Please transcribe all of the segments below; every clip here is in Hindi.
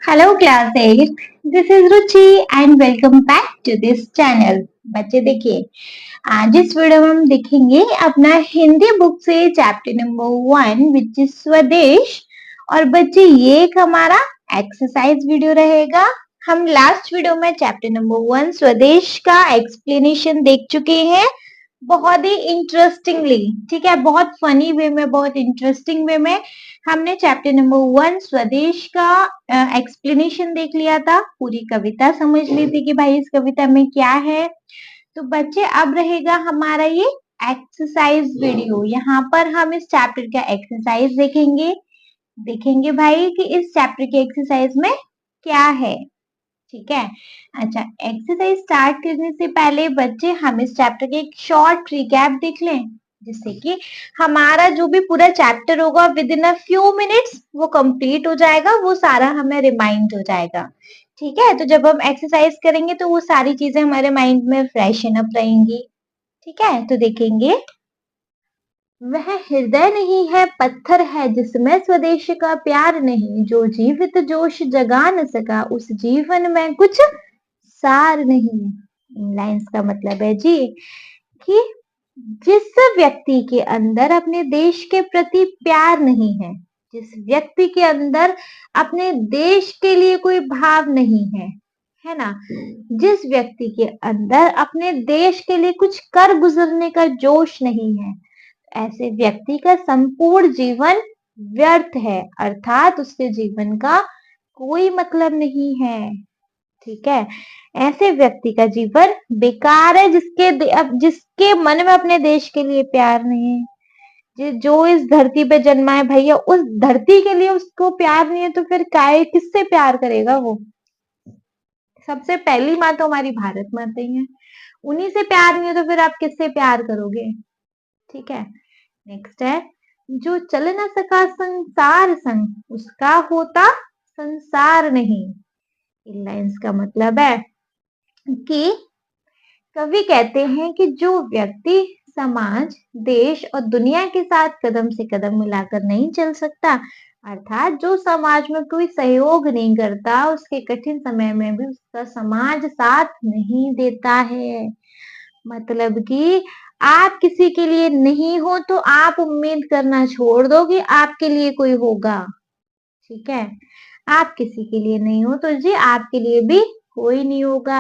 Hello class 8, this is Ruchi and welcome back to this channel। बच्चे देखिए, आज इस वीडियो में हम देखेंगे अपना हिंदी बुक से चैप्टर नंबर 1 विच इज स्वदेश। और बच्चे ये एक हमारा एक्सरसाइज वीडियो रहेगा। हम लास्ट वीडियो में चैप्टर नंबर 1 स्वदेश का एक्सप्लेनेशन देख चुके हैं बहुत ही इंटरेस्टिंगली, ठीक है, बहुत फनी वे में, बहुत इंटरेस्टिंग वे में हमने चैप्टर नंबर 1 स्वदेश का एक्सप्लेनेशन देख लिया था। पूरी कविता समझ ली थी कि भाई इस कविता में क्या है। तो बच्चे अब रहेगा हमारा ये एक्सरसाइज वीडियो। यहाँ पर हम इस चैप्टर का एक्सरसाइज देखेंगे देखेंगे भाई कि इस चैप्टर के एक्सरसाइज में क्या है, ठीक है। अच्छा, एक्सरसाइज स्टार्ट करने से पहले बच्चे हम इस चैप्टर के एक शॉर्ट रिकैप देख लें, जिससे कि हमारा जो भी पूरा चैप्टर होगा with in a few minutes वो कंप्लीट हो जाएगा, वो सारा हमें रिमाइंड हो जाएगा, ठीक है। तो जब हम एक्सरसाइज करेंगे तो वो सारी चीजें हमारे माइंड में फ्रेशन अप रहेंगी, ठीक है। तो देखेंगे, वह हृदय नहीं है पत्थर है जिसमें स्वदेश का प्यार नहीं, जो जीवित जोश जगा न सका उस जीवन में कुछ सार नहीं। इन लाइंस का मतलब है जी कि जिस व्यक्ति के अंदर अपने देश के प्रति प्यार नहीं है, जिस व्यक्ति के अंदर अपने देश के लिए कोई भाव नहीं है ना, जिस व्यक्ति के अंदर अपने देश के लिए कुछ कर गुजरने का जोश नहीं है, ऐसे व्यक्ति का संपूर्ण जीवन व्यर्थ है, अर्थात उसके जीवन का कोई मतलब नहीं है, ठीक है। ऐसे व्यक्ति का जीवन बेकार है जिसके मन में अपने देश के लिए प्यार नहीं है। जो इस धरती पे जन्मा है भैया, उस धरती के लिए उसको प्यार नहीं है तो फिर काय किससे प्यार करेगा वो। सबसे पहली माँ तो हमारी भारत माता ही है, उन्हीं से प्यार नहीं है तो फिर आप किससे प्यार करोगे, ठीक है। नेक्स्ट है, जो चल न सका संसार संग उसका होता संसार नहीं। इन लाइंस का मतलब है कि कवि कहते हैं कि जो व्यक्ति समाज, देश और दुनिया के साथ कदम से कदम मिलाकर नहीं चल सकता, अर्थात जो समाज में कोई सहयोग नहीं करता, उसके कठिन समय में भी उसका समाज साथ नहीं देता है। मतलब कि आप किसी के लिए नहीं हो तो आप उम्मीद करना छोड़ दो कि आपके लिए कोई होगा, ठीक है। आप किसी के लिए नहीं हो तो जी आपके लिए भी कोई नहीं होगा।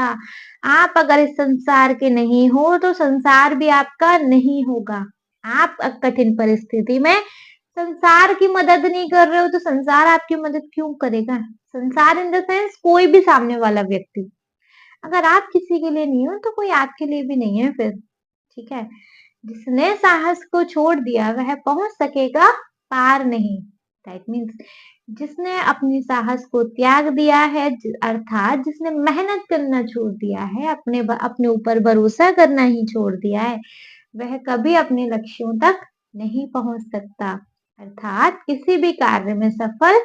आप अगर इस संसार के नहीं हो तो संसार भी आपका नहीं होगा। आप कठिन परिस्थिति में संसार की मदद नहीं कर रहे हो तो संसार आपकी मदद क्यों करेगा। संसार इन द सेंस कोई भी सामने वाला व्यक्ति। अगर आप किसी के लिए नहीं हो तो कोई आपके लिए भी नहीं है फिर, ठीक है। जिसने साहस को छोड़ दिया वह पहुंच सकेगा पार नहीं। दैट मीन्स जिसने अपनी साहस को त्याग दिया है, अर्थात जिसने मेहनत करना छोड़ दिया है, अपने ऊपर भरोसा करना ही छोड़ दिया है, वह कभी अपने लक्ष्यों तक नहीं पहुंच सकता, अर्थात किसी भी कार्य में सफल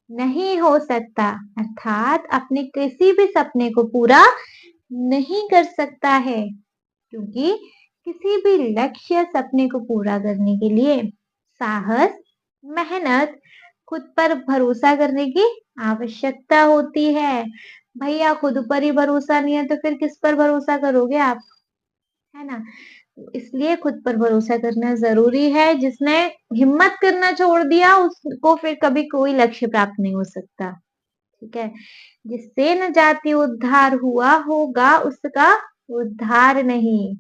नहीं हो सकता, अर्थात अपने किसी भी सपने को पूरा नहीं कर सकता है। क्योंकि किसी भी लक्ष्य सपने को पूरा करने के लिए साहस, मेहनत, खुद पर भरोसा करने की आवश्यकता होती है। भैया खुद पर ही भरोसा नहीं है तो फिर किस पर भरोसा करोगे आप, है ना। इसलिए खुद पर भरोसा करना जरूरी है। जिसने हिम्मत करना छोड़ दिया उसको फिर कभी कोई लक्ष्य प्राप्त नहीं हो सकता, ठीक है। जिससे न जाति उद्धार हुआ होगा उसका उद्धार नहीं।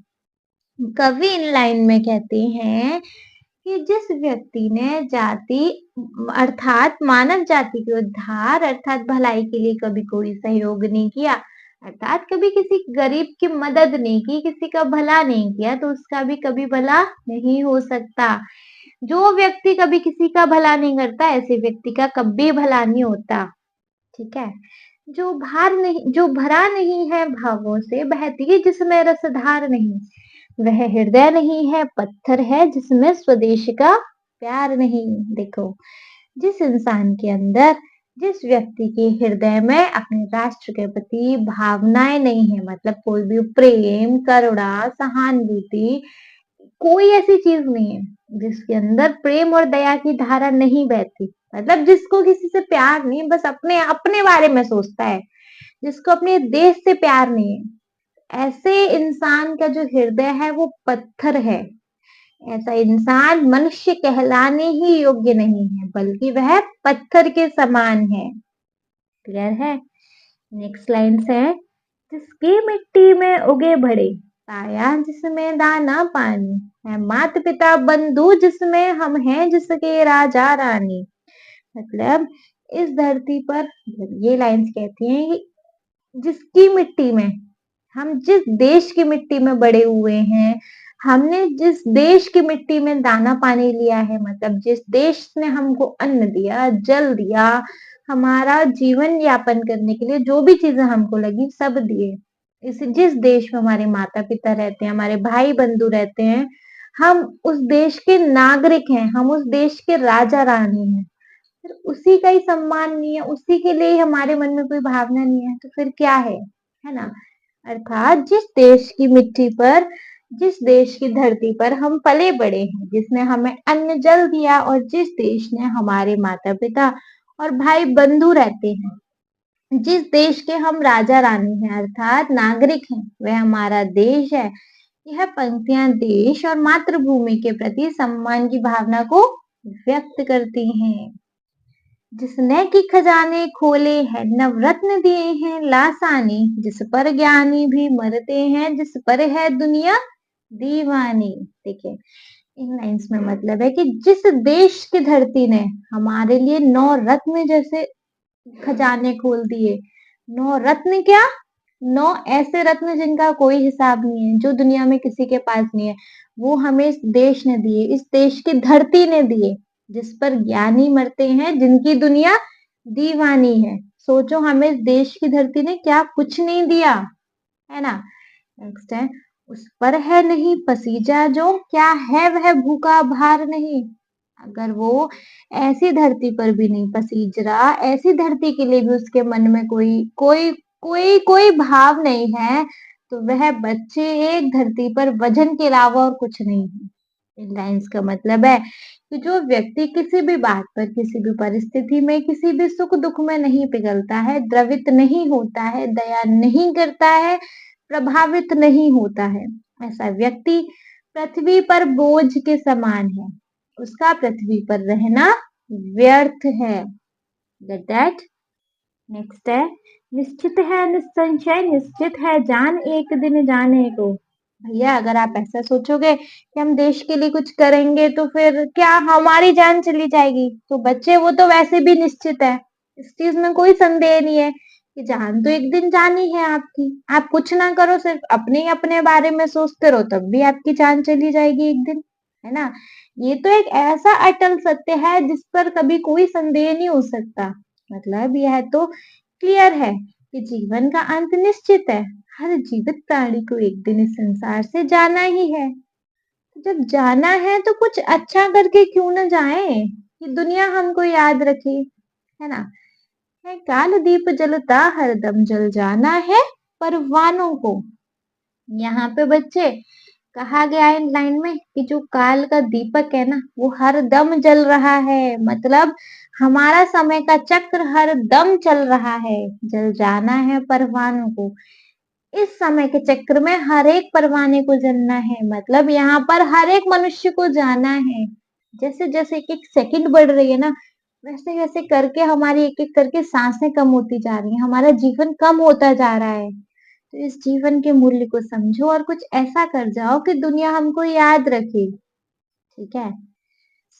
कवि इन लाइन में कहते हैं कि जिस व्यक्ति ने जाति अर्थात मानव जाति के उद्धार अर्थात भलाई के लिए कभी कोई सहयोग नहीं किया, अर्थात कभी किसी गरीब की मदद नहीं की, किसी का भला नहीं किया, तो उसका भी कभी भला नहीं हो सकता। जो व्यक्ति कभी किसी का भला नहीं करता, ऐसे व्यक्ति का कभी भला नहीं होता, ठीक है। जो भरा नहीं है भावों से बहती जिसमें रसधार नहीं, वह हृदय नहीं है पत्थर है जिसमें स्वदेश का प्यार नहीं। देखो, जिस इंसान के अंदर, जिस व्यक्ति के हृदय में अपने राष्ट्र के प्रति भावनाएं नहीं है, मतलब कोई भी प्रेम, करुणा, सहानुभूति, कोई ऐसी चीज नहीं है जिसके अंदर प्रेम और दया की धारा नहीं बहती। मतलब जिसको किसी से प्यार नहीं, बस अपने अपने बारे में सोचता है, जिसको अपने देश से प्यार नहीं है, ऐसे इंसान का जो हृदय है वो पत्थर है। ऐसा इंसान मनुष्य कहलाने ही योग्य नहीं है, बल्कि वह पत्थर के समान है। क्लियर है? नेक्स्ट लाइन है, जिसकी मिट्टी में उगे बड़े, पाया जिसमें दाना पानी, है माता पिता बंधु जिसमें हम हैं, जिसके राजा रानी। मतलब इस धरती पर ये लाइंस कहती हैं कि जिसकी मिट्टी में, हम जिस देश की मिट्टी में बड़े हुए हैं, हमने जिस देश की मिट्टी में दाना पानी लिया है, मतलब जिस देश ने हमको अन्न दिया, जल दिया, हमारा जीवन यापन करने के लिए जो भी चीजें हमको लगी सब दिए, इस जिस देश में हमारे माता पिता रहते हैं, हमारे भाई बंधु रहते हैं, हम उस देश के नागरिक हैं, हम उस देश के राजा रानी हैं, फिर उसी का ही सम्मान नहीं है, उसी के लिए ही हमारे मन में कोई भावना नहीं है, तो फिर क्या है ना? अर्थात जिस देश की मिट्टी पर, जिस देश की धरती पर हम पले बड़े हैं, जिसने हमें अन्न जल दिया, और जिस देश ने हमारे माता पिता और भाई बंधु रहते हैं, जिस देश के हम राजा रानी हैं अर्थात नागरिक हैं, वह हमारा देश है। यह पंक्तियां देश और मातृभूमि के प्रति सम्मान की भावना को व्यक्त करती हैं। जिसने की खजाने खोले हैं, नवरत्न दिए हैं लासानी, जिस पर ज्ञानी भी मरते हैं, जिस पर है दुनिया दीवानी। देखिए इन लाइंस में मतलब है कि जिस देश की धरती ने हमारे लिए 9 रत्न जैसे खजाने खोल दिए, 9 रत्न क्या, 9 ऐसे रत्न जिनका कोई हिसाब नहीं है, जो दुनिया में किसी के पास नहीं है, वो हमें इस देश ने दिए, इस देश की धरती ने दिए, जिस पर ज्ञानी मरते हैं, जिनकी दुनिया दीवानी है। सोचो हमें इस देश की धरती ने क्या कुछ नहीं दिया, है ना? नेक्स्ट है, उस पर है नहीं पसीजा जो, क्या है वह भूखा भार नहीं। अगर वो ऐसी धरती पर भी नहीं पसीज रहा, ऐसी धरती के लिए भी उसके मन में कोई कोई कोई कोई भाव नहीं है, तो वह बच्चे एक धरती पर वजन के अलावा और कुछ नहीं है। इन लाइंस का मतलब है कि जो व्यक्ति किसी भी बात पर, किसी भी परिस्थिति में, किसी भी सुख दुख में नहीं पिघलता है, द्रवित नहीं होता है, दया नहीं करता है, प्रभावित नहीं होता है, ऐसा व्यक्ति पृथ्वी पर बोझ के समान है। उसका पृथ्वी पर रहना व्यर्थ है। Get that? नेक्स्ट है, निश्चित है निस्संशय, निश्चित है जान एक दिन जाने को। भैया अगर आप ऐसा सोचोगे कि हम देश के लिए कुछ करेंगे तो फिर क्या हमारी जान चली जाएगी, तो बच्चे वो तो वैसे भी निश्चित है, इस चीज में कोई संदेह नहीं है कि जान तो एक दिन जानी है आपकी। आप कुछ ना करो, सिर्फ अपने ही अपने बारे में सोचते रहो, तब भी आपकी जान चली जाएगी एक दिन, है ना? ये तो एक ऐसा अटल सत्य है जिस पर कभी कोई संदेह नहीं हो सकता। मतलब यह तो क्लियर है कि जीवन का अंत निश्चित है, हर जीवित प्राणी को एक दिन इस संसार से जाना ही है। तो जब जाना है तो कुछ अच्छा करके क्यों न जाए कि दुनिया हमको याद रखे, है ना? है काल दीप जलता हरदम जल जाना है परवानों को। यहाँ पे बच्चे कहा गया है इन लाइन में कि जो काल का दीपक है ना, वो हर दम जल रहा है, मतलब हमारा समय का चक्र हर दम चल रहा है, जल जाना है परवानों को। इस समय के चक्र में हर एक परवाने को जलना है, मतलब यहाँ पर हर एक मनुष्य को जाना है। जैसे जैसे एक एक सेकंड बढ़ रही है ना, वैसे वैसे करके हमारी एक एक करके सांसें कम होती जा रही हैं, हमारा जीवन कम होता जा रहा है। तो इस जीवन के मूल्य को समझो और कुछ ऐसा कर जाओ कि दुनिया हमको याद रखे। ठीक है?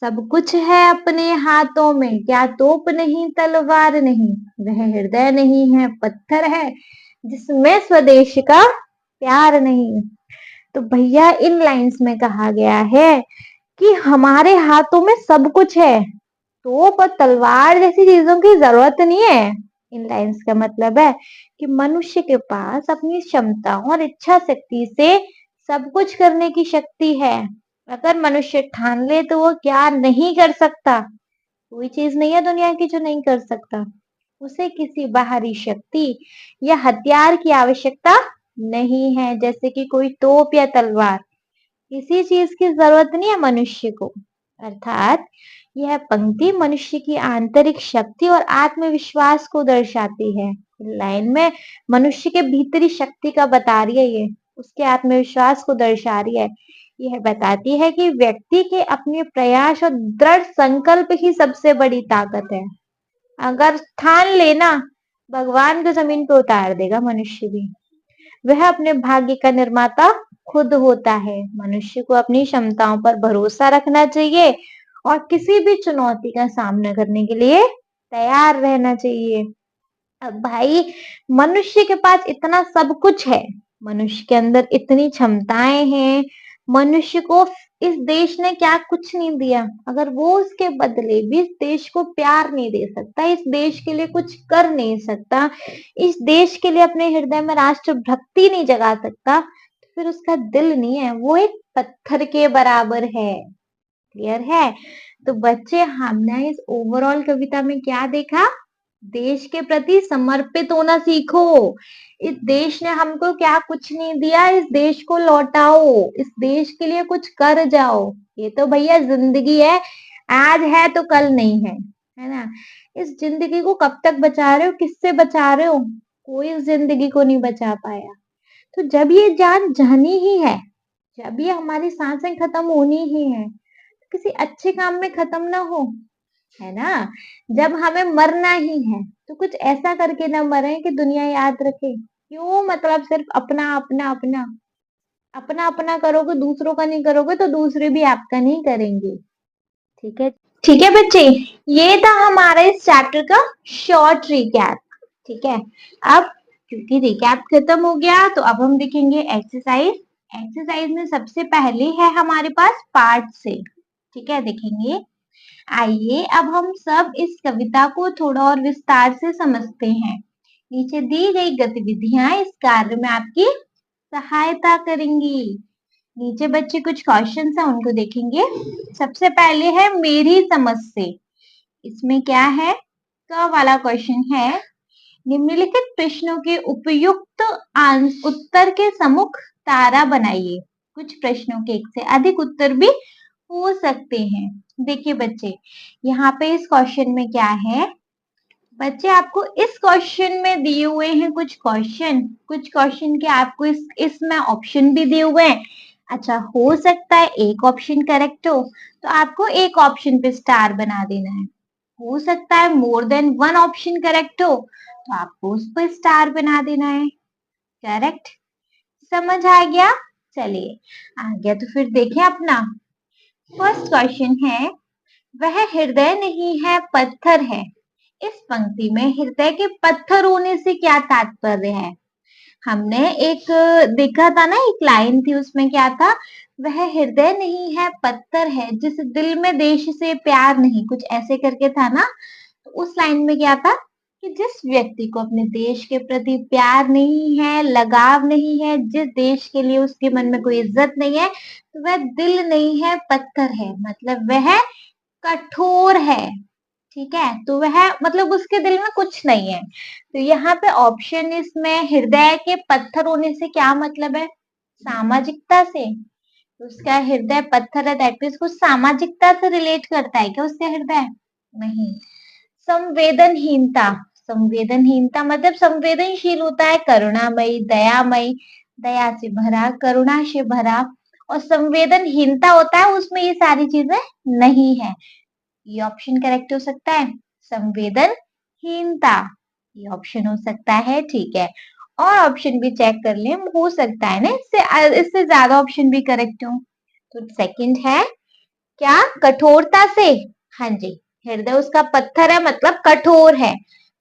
सब कुछ है अपने हाथों में, क्या तोप नहीं तलवार नहीं, वह हृदय नहीं है पत्थर है जिसमें स्वदेश का प्यार नहीं। तो भैया इन लाइंस में कहा गया है कि हमारे हाथों में सब कुछ है, तोप और तलवार जैसी चीजों की जरूरत नहीं है। इन लाइंस का मतलब है कि मनुष्य के पास अपनी क्षमताओं और इच्छा शक्ति से सब कुछ करने की शक्ति है। अगर मनुष्य ठान ले तो वो क्या नहीं कर सकता, कोई चीज नहीं है दुनिया की जो नहीं कर सकता। उसे किसी बाहरी शक्ति या हथियार की आवश्यकता नहीं है, जैसे कि कोई तोप या तलवार। किसी चीज की जरूरत नहीं है मनुष्य को। अर्थात यह पंक्ति मनुष्य की आंतरिक शक्ति और आत्मविश्वास को दर्शाती है। लाइन में मनुष्य के भीतरी शक्ति का बता रही है ये, उसके आत्मविश्वास को दर्शा रही है। यह बताती है कि व्यक्ति के अपने प्रयास और दृढ़ संकल्प ही सबसे बड़ी ताकत है। अगर ठान लेना, भगवान को जमीन पे उतार देगा मनुष्य भी। वह अपने भाग्य का निर्माता खुद होता है। मनुष्य को अपनी क्षमताओं पर भरोसा रखना चाहिए और किसी भी चुनौती का सामना करने के लिए तैयार रहना चाहिए। अब भाई, मनुष्य के पास इतना सब कुछ है, मनुष्य के अंदर इतनी क्षमताएं हैं, मनुष्य को इस देश ने क्या कुछ नहीं दिया, अगर वो उसके बदले भी इस देश को प्यार नहीं दे सकता, इस देश के लिए कुछ कर नहीं सकता, इस देश के लिए अपने हृदय में राष्ट्र भक्ति नहीं जगा सकता, तो फिर उसका दिल नहीं है, वो एक पत्थर के बराबर है। क्लियर है? तो बच्चे, हमने इस ओवरऑल कविता में क्या देखा? देश के प्रति समर्पित होना सीखो। इस देश ने हमको क्या कुछ नहीं दिया, इस देश को लौटाओ, इस देश के लिए कुछ कर जाओ। ये तो भैया जिंदगी है, आज है तो कल नहीं है ना? इस जिंदगी को कब तक बचा रहे हो, किससे बचा रहे हो? कोई इस जिंदगी को नहीं बचा पाया। तो जब ये जान जानी ही है, जब ये हमारी सांसें खत्म होनी ही है, किसी अच्छे काम में खत्म ना हो, है ना? जब हमें मरना ही है तो कुछ ऐसा करके ना मरे कि दुनिया याद रखे। क्यों? मतलब सिर्फ अपना अपना अपना अपना अपना करोगे, दूसरों का नहीं करोगे तो दूसरे भी आपका नहीं करेंगे। ठीक है? ठीक है बच्चे, ये था हमारा इस चैप्टर का शॉर्ट रिकैप। ठीक है, अब क्योंकि रिकैप खत्म हो गया तो अब हम देखेंगे एक्सरसाइज। एक्सरसाइज में सबसे पहले है हमारे पास पार्ट से। ठीक है, देखेंगे। आइए अब हम सब इस कविता को थोड़ा और विस्तार से समझते हैं। नीचे दी गई गतिविधियां इस कार्य में आपकी सहायता करेंगी। नीचे बच्चे कुछ क्वेश्चन है, उनको देखेंगे। सबसे पहले है मेरी समझ से। इसमें क्या है? क वाला क्वेश्चन है, निम्नलिखित प्रश्नों के उपयुक्त उत्तर के सम्मुख तारा बनाइए। कुछ प्रश्नों के एक से अधिक उत्तर भी हो सकते हैं। देखिए बच्चे, यहाँ पे इस क्वेश्चन में क्या है? बच्चे, आपको इस क्वेश्चन में दिए हुए हैं कुछ क्वेश्चन के आपको इसमें ऑप्शन भी दिए हुए हैं। अच्छा, हो सकता है एक ऑप्शन करेक्ट हो तो आपको एक ऑप्शन पे स्टार बना देना है। हो सकता है more than one option correct हो तो आपको उस पर स्टार बना देना है। करेक्ट? समझ आ गया? चलिए, आ गया तो फिर देखें अपना फर्स्ट क्वेश्चन है, वह हृदय नहीं है पत्थर है। इस पंक्ति में हृदय के पत्थर होने से क्या तात्पर्य है? हमने एक देखा था ना, एक लाइन थी, उसमें क्या था? वह हृदय नहीं है पत्थर है, जिस दिल में देश से प्यार नहीं, कुछ ऐसे करके था ना। तो उस लाइन में क्या था कि जिस व्यक्ति को अपने देश के प्रति प्यार नहीं है, लगाव नहीं है, जिस देश के लिए उसके मन में कोई इज्जत नहीं है, तो वह दिल नहीं है पत्थर है, मतलब वह कठोर है। ठीक है, तो वह मतलब उसके दिल में कुछ नहीं है। तो यहाँ पे ऑप्शन इसमें हृदय के पत्थर होने से क्या मतलब है? सामाजिकता से। तो उसका हृदय पत्थर है, दैट मीन्स कुछ सामाजिकता से रिलेट करता है क्या उसका हृदय? नहीं। संवेदनहीनता, संवेदनहीनता मतलब संवेदनशील होता है, करुणामयी, दयामयी, दया से भरा, करुणा से भरा, और संवेदनहीनता होता है उसमें ये सारी चीजें नहीं है। ये ऑप्शन करेक्ट हो सकता है, संवेदनहीनता, ये ऑप्शन हो सकता है। ठीक है, और ऑप्शन भी चेक कर लें, हो सकता है ना इससे ज्यादा ऑप्शन भी करेक्ट हो। तो सेकंड है क्या? कठोरता से। हाँ जी, हृदय उसका पत्थर है मतलब कठोर है,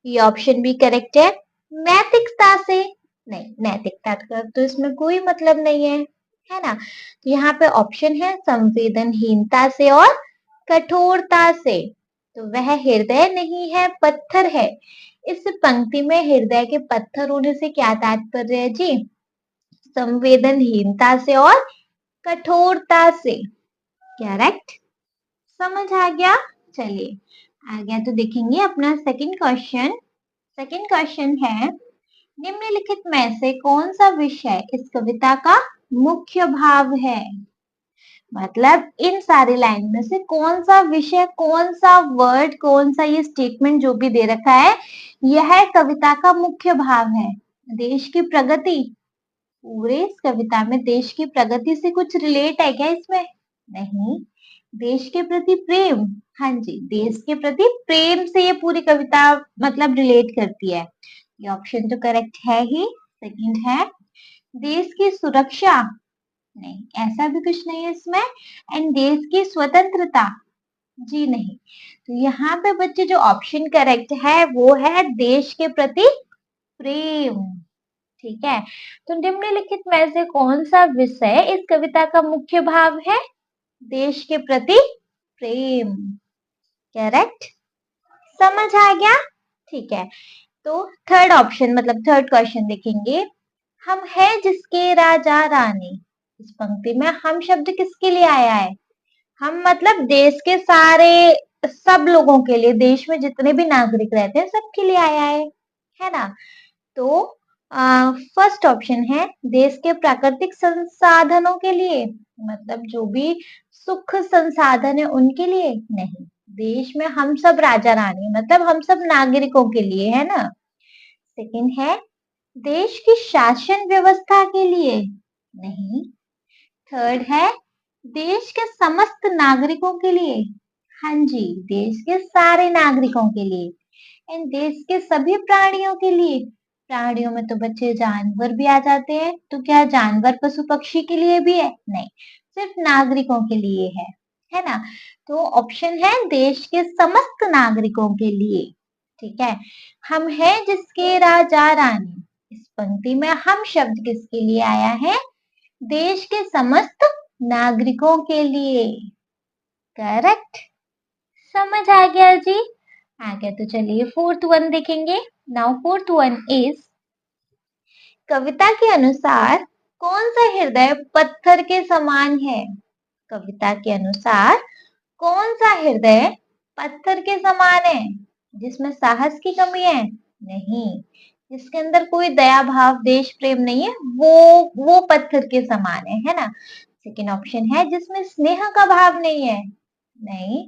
ये ऑप्शन भी करेक्ट है। नैतिकता से, नहीं, नैतिकता का तो इसमें कोई मतलब नहीं है ना? तो यहाँ पे ऑप्शन है संवेदनहीनता से और कठोरता से। तो वह हृदय नहीं है पत्थर है, इस पंक्ति में हृदय के पत्थर होने से क्या तात्पर्य है जी? संवेदनहीनता से और कठोरता से। करेक्ट? समझ आ गया? चलिए, आ गया तो देखेंगे अपना सेकंड क्वेश्चन। सेकंड क्वेश्चन है, निम्नलिखित में से कौन सा विषय इस कविता का मुख्य भाव है? मतलब इन सारी लाइन में से कौन सा विषय, कौन सा वर्ड, कौन सा ये स्टेटमेंट जो भी दे रखा है, यह कविता का मुख्य भाव है। देश की प्रगति, पूरे इस कविता में देश की प्रगति से कुछ रिलेट है क्या इसमें? नहीं। देश के प्रति प्रेम, हाँ जी, देश के प्रति प्रेम से ये पूरी कविता मतलब रिलेट करती है। ये ऑप्शन तो करेक्ट है ही। सेकंड है देश की सुरक्षा, नहीं, ऐसा भी कुछ नहीं है इसमें। एंड देश की स्वतंत्रता, जी नहीं। तो यहाँ पे बच्चे जो ऑप्शन करेक्ट है वो है देश के प्रति प्रेम। ठीक है, तो निम्नलिखित में से कौन सा विषय इस कविता का मुख्य भाव है? देश के प्रति प्रेम। करेक्ट, समझ आ गया? ठीक है, तो थर्ड ऑप्शन मतलब थर्ड क्वेश्चन देखेंगे। हम है जिसके राजा रानी, इस पंक्ति में हम शब्द किसके लिए आया है? हम मतलब देश के सारे सब लोगों के लिए, देश में जितने भी नागरिक रहते हैं सबके लिए आया है ना? तो फर्स्ट ऑप्शन है देश के प्राकृतिक संसाधनों के लिए, मतलब जो भी सुख संसाधन है उनके लिए नहीं। देश में हम सब राजा रानी मतलब हम सब नागरिकों के लिए, है ना? सेकंड है देश की शासन व्यवस्था के लिए, नहीं। थर्ड है देश के समस्त नागरिकों के लिए, हाँ जी, देश के सारे नागरिकों के लिए। एंड देश के सभी प्राणियों के लिए, प्राणियों में तो बच्चे जानवर भी आ जाते हैं, तो क्या जानवर पशु पक्षी के लिए भी है? नहीं, सिर्फ नागरिकों के लिए है ना? तो ऑप्शन है देश के समस्त नागरिकों के लिए। ठीक है, हम है जिसके राजा रानी, इस पंक्ति में हम शब्द किसके लिए आया है? देश के समस्त नागरिकों के लिए। करेक्ट, समझ आ गया जी? आ गया, तो चलिए फोर्थ वन देखेंगे। नाउ फोर्थ वन इज, कविता के अनुसार कौन सा हृदय पत्थर के समान है? कविता के अनुसार कौन सा हृदय पत्थर के समान है? जिसमें साहस की कमी है? नहीं। जिसके अंदर कोई दया भाव देश प्रेम नहीं है, वो पत्थर के समान है ना? सेकेंड ऑप्शन है जिसमें स्नेह का भाव नहीं है? नहीं।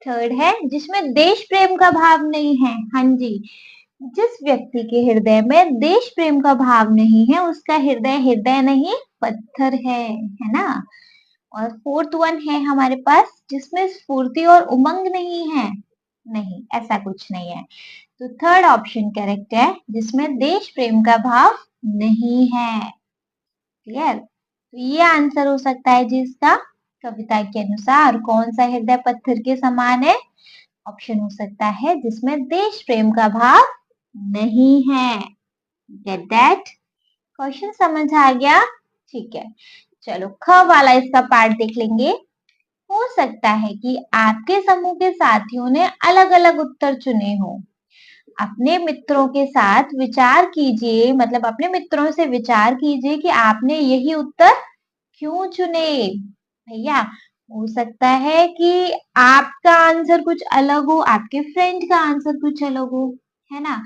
थर्ड है जिसमें देश प्रेम का भाव नहीं है? हाँ जी, जिस व्यक्ति के हृदय में देश प्रेम का भाव नहीं है उसका हृदय हृदय नहीं पत्थर है ना? और फोर्थ वन है हमारे पास जिसमें स्फूर्ति और उमंग नहीं है? नहीं, ऐसा कुछ नहीं है। तो थर्ड ऑप्शन करेक्ट है जिसमें देश प्रेम का भाव नहीं है। क्लियर? तो ये आंसर हो सकता है जी इसका। कविता के अनुसार कौन सा हृदय पत्थर के समान है? ऑप्शन हो सकता है जिसमें देश प्रेम का भाव नहीं है। Get that? क्वेश्चन समझ आ गया? ठीक है, चलो ख वाला इसका पार्ट देख लेंगे। हो सकता है कि आपके समूह के साथियों ने अलग अलग उत्तर चुने हो। अपने मित्रों के साथ विचार कीजिए, मतलब अपने मित्रों से विचार कीजिए कि आपने यही उत्तर क्यों चुने। भैया, हो सकता है कि आपका आंसर कुछ अलग हो, आपके फ्रेंड का आंसर कुछ अलग हो, है ना?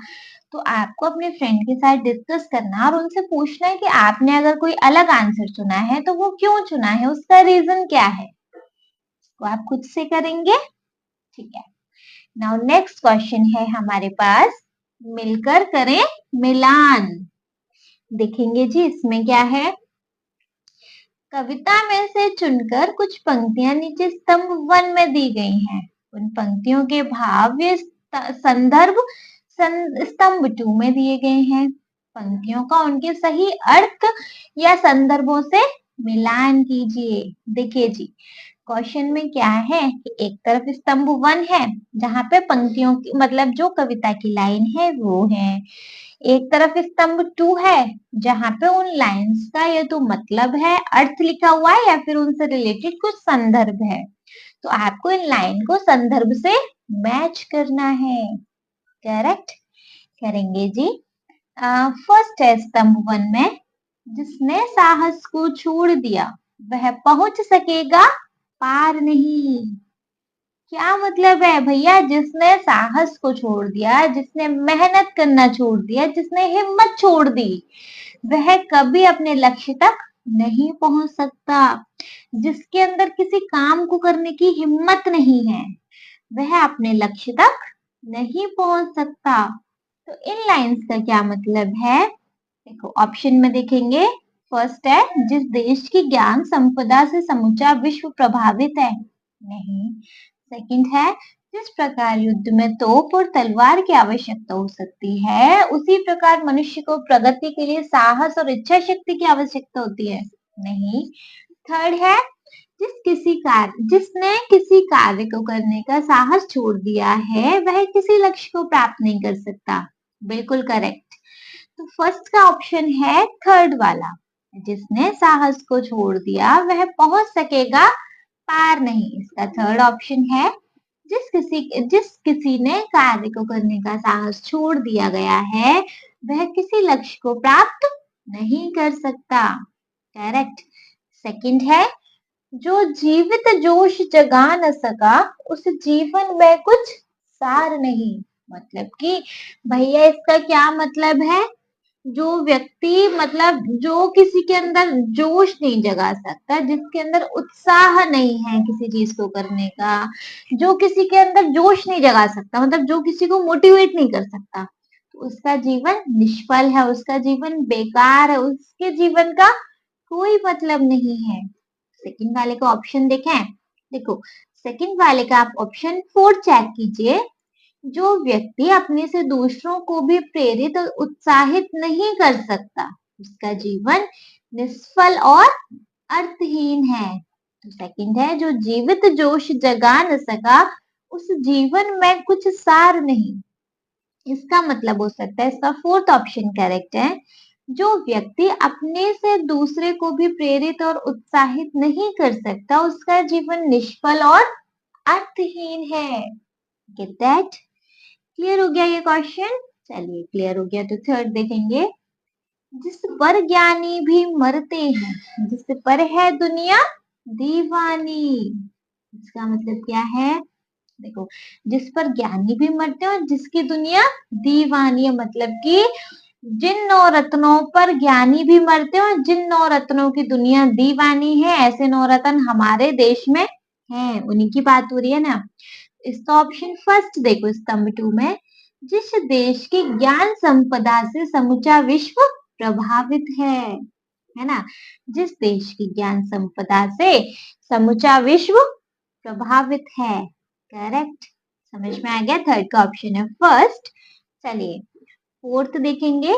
तो आपको अपने फ्रेंड के साथ डिस्कस करना और उनसे पूछना है कि आपने अगर कोई अलग आंसर चुना है तो वो क्यों चुना है, उसका रीजन क्या है, तो आप खुद से करेंगे। ठीक है, नाउ नेक्स्ट क्वेश्चन है हमारे पास, मिलकर करें मिलान। देखेंगे जी इसमें क्या है। कविता में से चुनकर कुछ पंक्तियां नीचे स्तंभ 1 में दी गई हैं। उन पंक्तियों के भाव्य संदर्भ स्तंभ 2 में दिए गए हैं। पंक्तियों का उनके सही अर्थ या संदर्भों से मिलान कीजिए। देखिए जी, क्वेश्चन में क्या है कि एक तरफ स्तंभ 1 है जहां पे पंक्तियों की मतलब जो कविता की लाइन है वो है, एक तरफ स्तंभ 2 है जहां पे उन लाइंस का या तो मतलब है, अर्थ लिखा हुआ है या फिर उनसे रिलेटेड कुछ संदर्भ है। तो आपको इन लाइन को संदर्भ से मैच करना है। करेक्ट, करेंगे जी। फर्स्ट है स्तंभ 1 में, जिसने साहस को छोड़ दिया वह पहुंच सकेगा पार नहीं। क्या मतलब है भैया? जिसने साहस को छोड़ दिया, जिसने मेहनत करना छोड़ दिया, जिसने हिम्मत छोड़ दी, वह कभी अपने लक्ष्य तक नहीं पहुंच सकता, जिसके अंदर किसी काम को करने की हिम्मत नहीं है, वह अपने लक्ष्य तक नहीं पहुंच सकता। तो इन लाइंस का क्या मतलब है? देखो ऑप्शन में देखेंगे। फर्स्ट है, जिस देश की ज्ञान संपदा से समूचा विश्व प्रभावित है। नहीं। सेकंड है, जिस प्रकार युद्ध में तोप और तलवार की आवश्यकता हो सकती है, उसी प्रकार मनुष्य को प्रगति के लिए साहस और इच्छा शक्ति की आवश्यकता होती है। नहीं। थर्ड है, जिसने किसी कार्य को करने का साहस छोड़ दिया है, वह किसी लक्ष्य को प्राप्त नहीं कर सकता। बिल्कुल करेक्ट। तो फर्स्ट का ऑप्शन है थर्ड वाला, जिसने साहस को छोड़ दिया वह पहुंच सकेगा, पार नहीं। इसका थर्ड ऑप्शन है, जिस किसी ने कार्य को करने का साहस छोड़ दिया गया है, वह किसी लक्ष्य को प्राप्त नहीं कर सकता। करेक्ट। सेकंड है, जो जीवित जोश जगा न सका, उस जीवन में कुछ सार नहीं। मतलब कि भैया इसका क्या मतलब है? जो व्यक्ति मतलब जो किसी के अंदर जोश नहीं जगा सकता, जिसके अंदर उत्साह नहीं है किसी चीज को करने का, जो किसी के अंदर जोश नहीं जगा सकता, मतलब जो किसी को मोटिवेट नहीं कर सकता, तो उसका जीवन निष्फल है, उसका जीवन बेकार है, उसके जीवन का कोई मतलब नहीं है। सेकंड वाले का ऑप्शन देखें। देखो सेकंड वाले का आप ऑप्शन 4 चेक कीजिए। जो व्यक्ति अपने से दूसरों को भी प्रेरित और उत्साहित नहीं कर सकता, उसका जीवन निष्फल और अर्थहीन है। तो सेकंड है, जो जीवित जोश जगा न सका, उस जीवन में कुछ सार नहीं। इसका मतलब हो सकता है, इसका फोर्थ ऑप्शन करेक्ट है। जो व्यक्ति अपने से दूसरे को भी प्रेरित और उत्साहित नहीं कर सकता, उसका जीवन निष्फल और अर्थहीन है। Get that? क्लियर हो गया ये क्वेश्चन? चलिए क्लियर हो गया तो थर्ड देखेंगे। जिस पर ज्ञानी भी मरते हैं, जिस पर है दुनिया दीवानी। इसका मतलब क्या है? देखो, जिस पर ज्ञानी भी मरते हैं और जिसकी दुनिया दीवानी है, मतलब कि जिन नौ रत्नों पर ज्ञानी भी मरते हैं और जिन नौ रत्नों की दुनिया दीवानी है, ऐसे नौ रत्न हमारे देश में हैं, उन्हीं की बात हो रही है ना। इसका ऑप्शन फर्स्ट देखो स्तंभ 2 में, जिस देश की ज्ञान संपदा से समूचा विश्व प्रभावित है ना। जिस देश की ज्ञान संपदा से समूचा विश्व प्रभावित है। करेक्ट। समझ में आ गया? थर्ड का ऑप्शन है फर्स्ट। चलिए फोर्थ देखेंगे।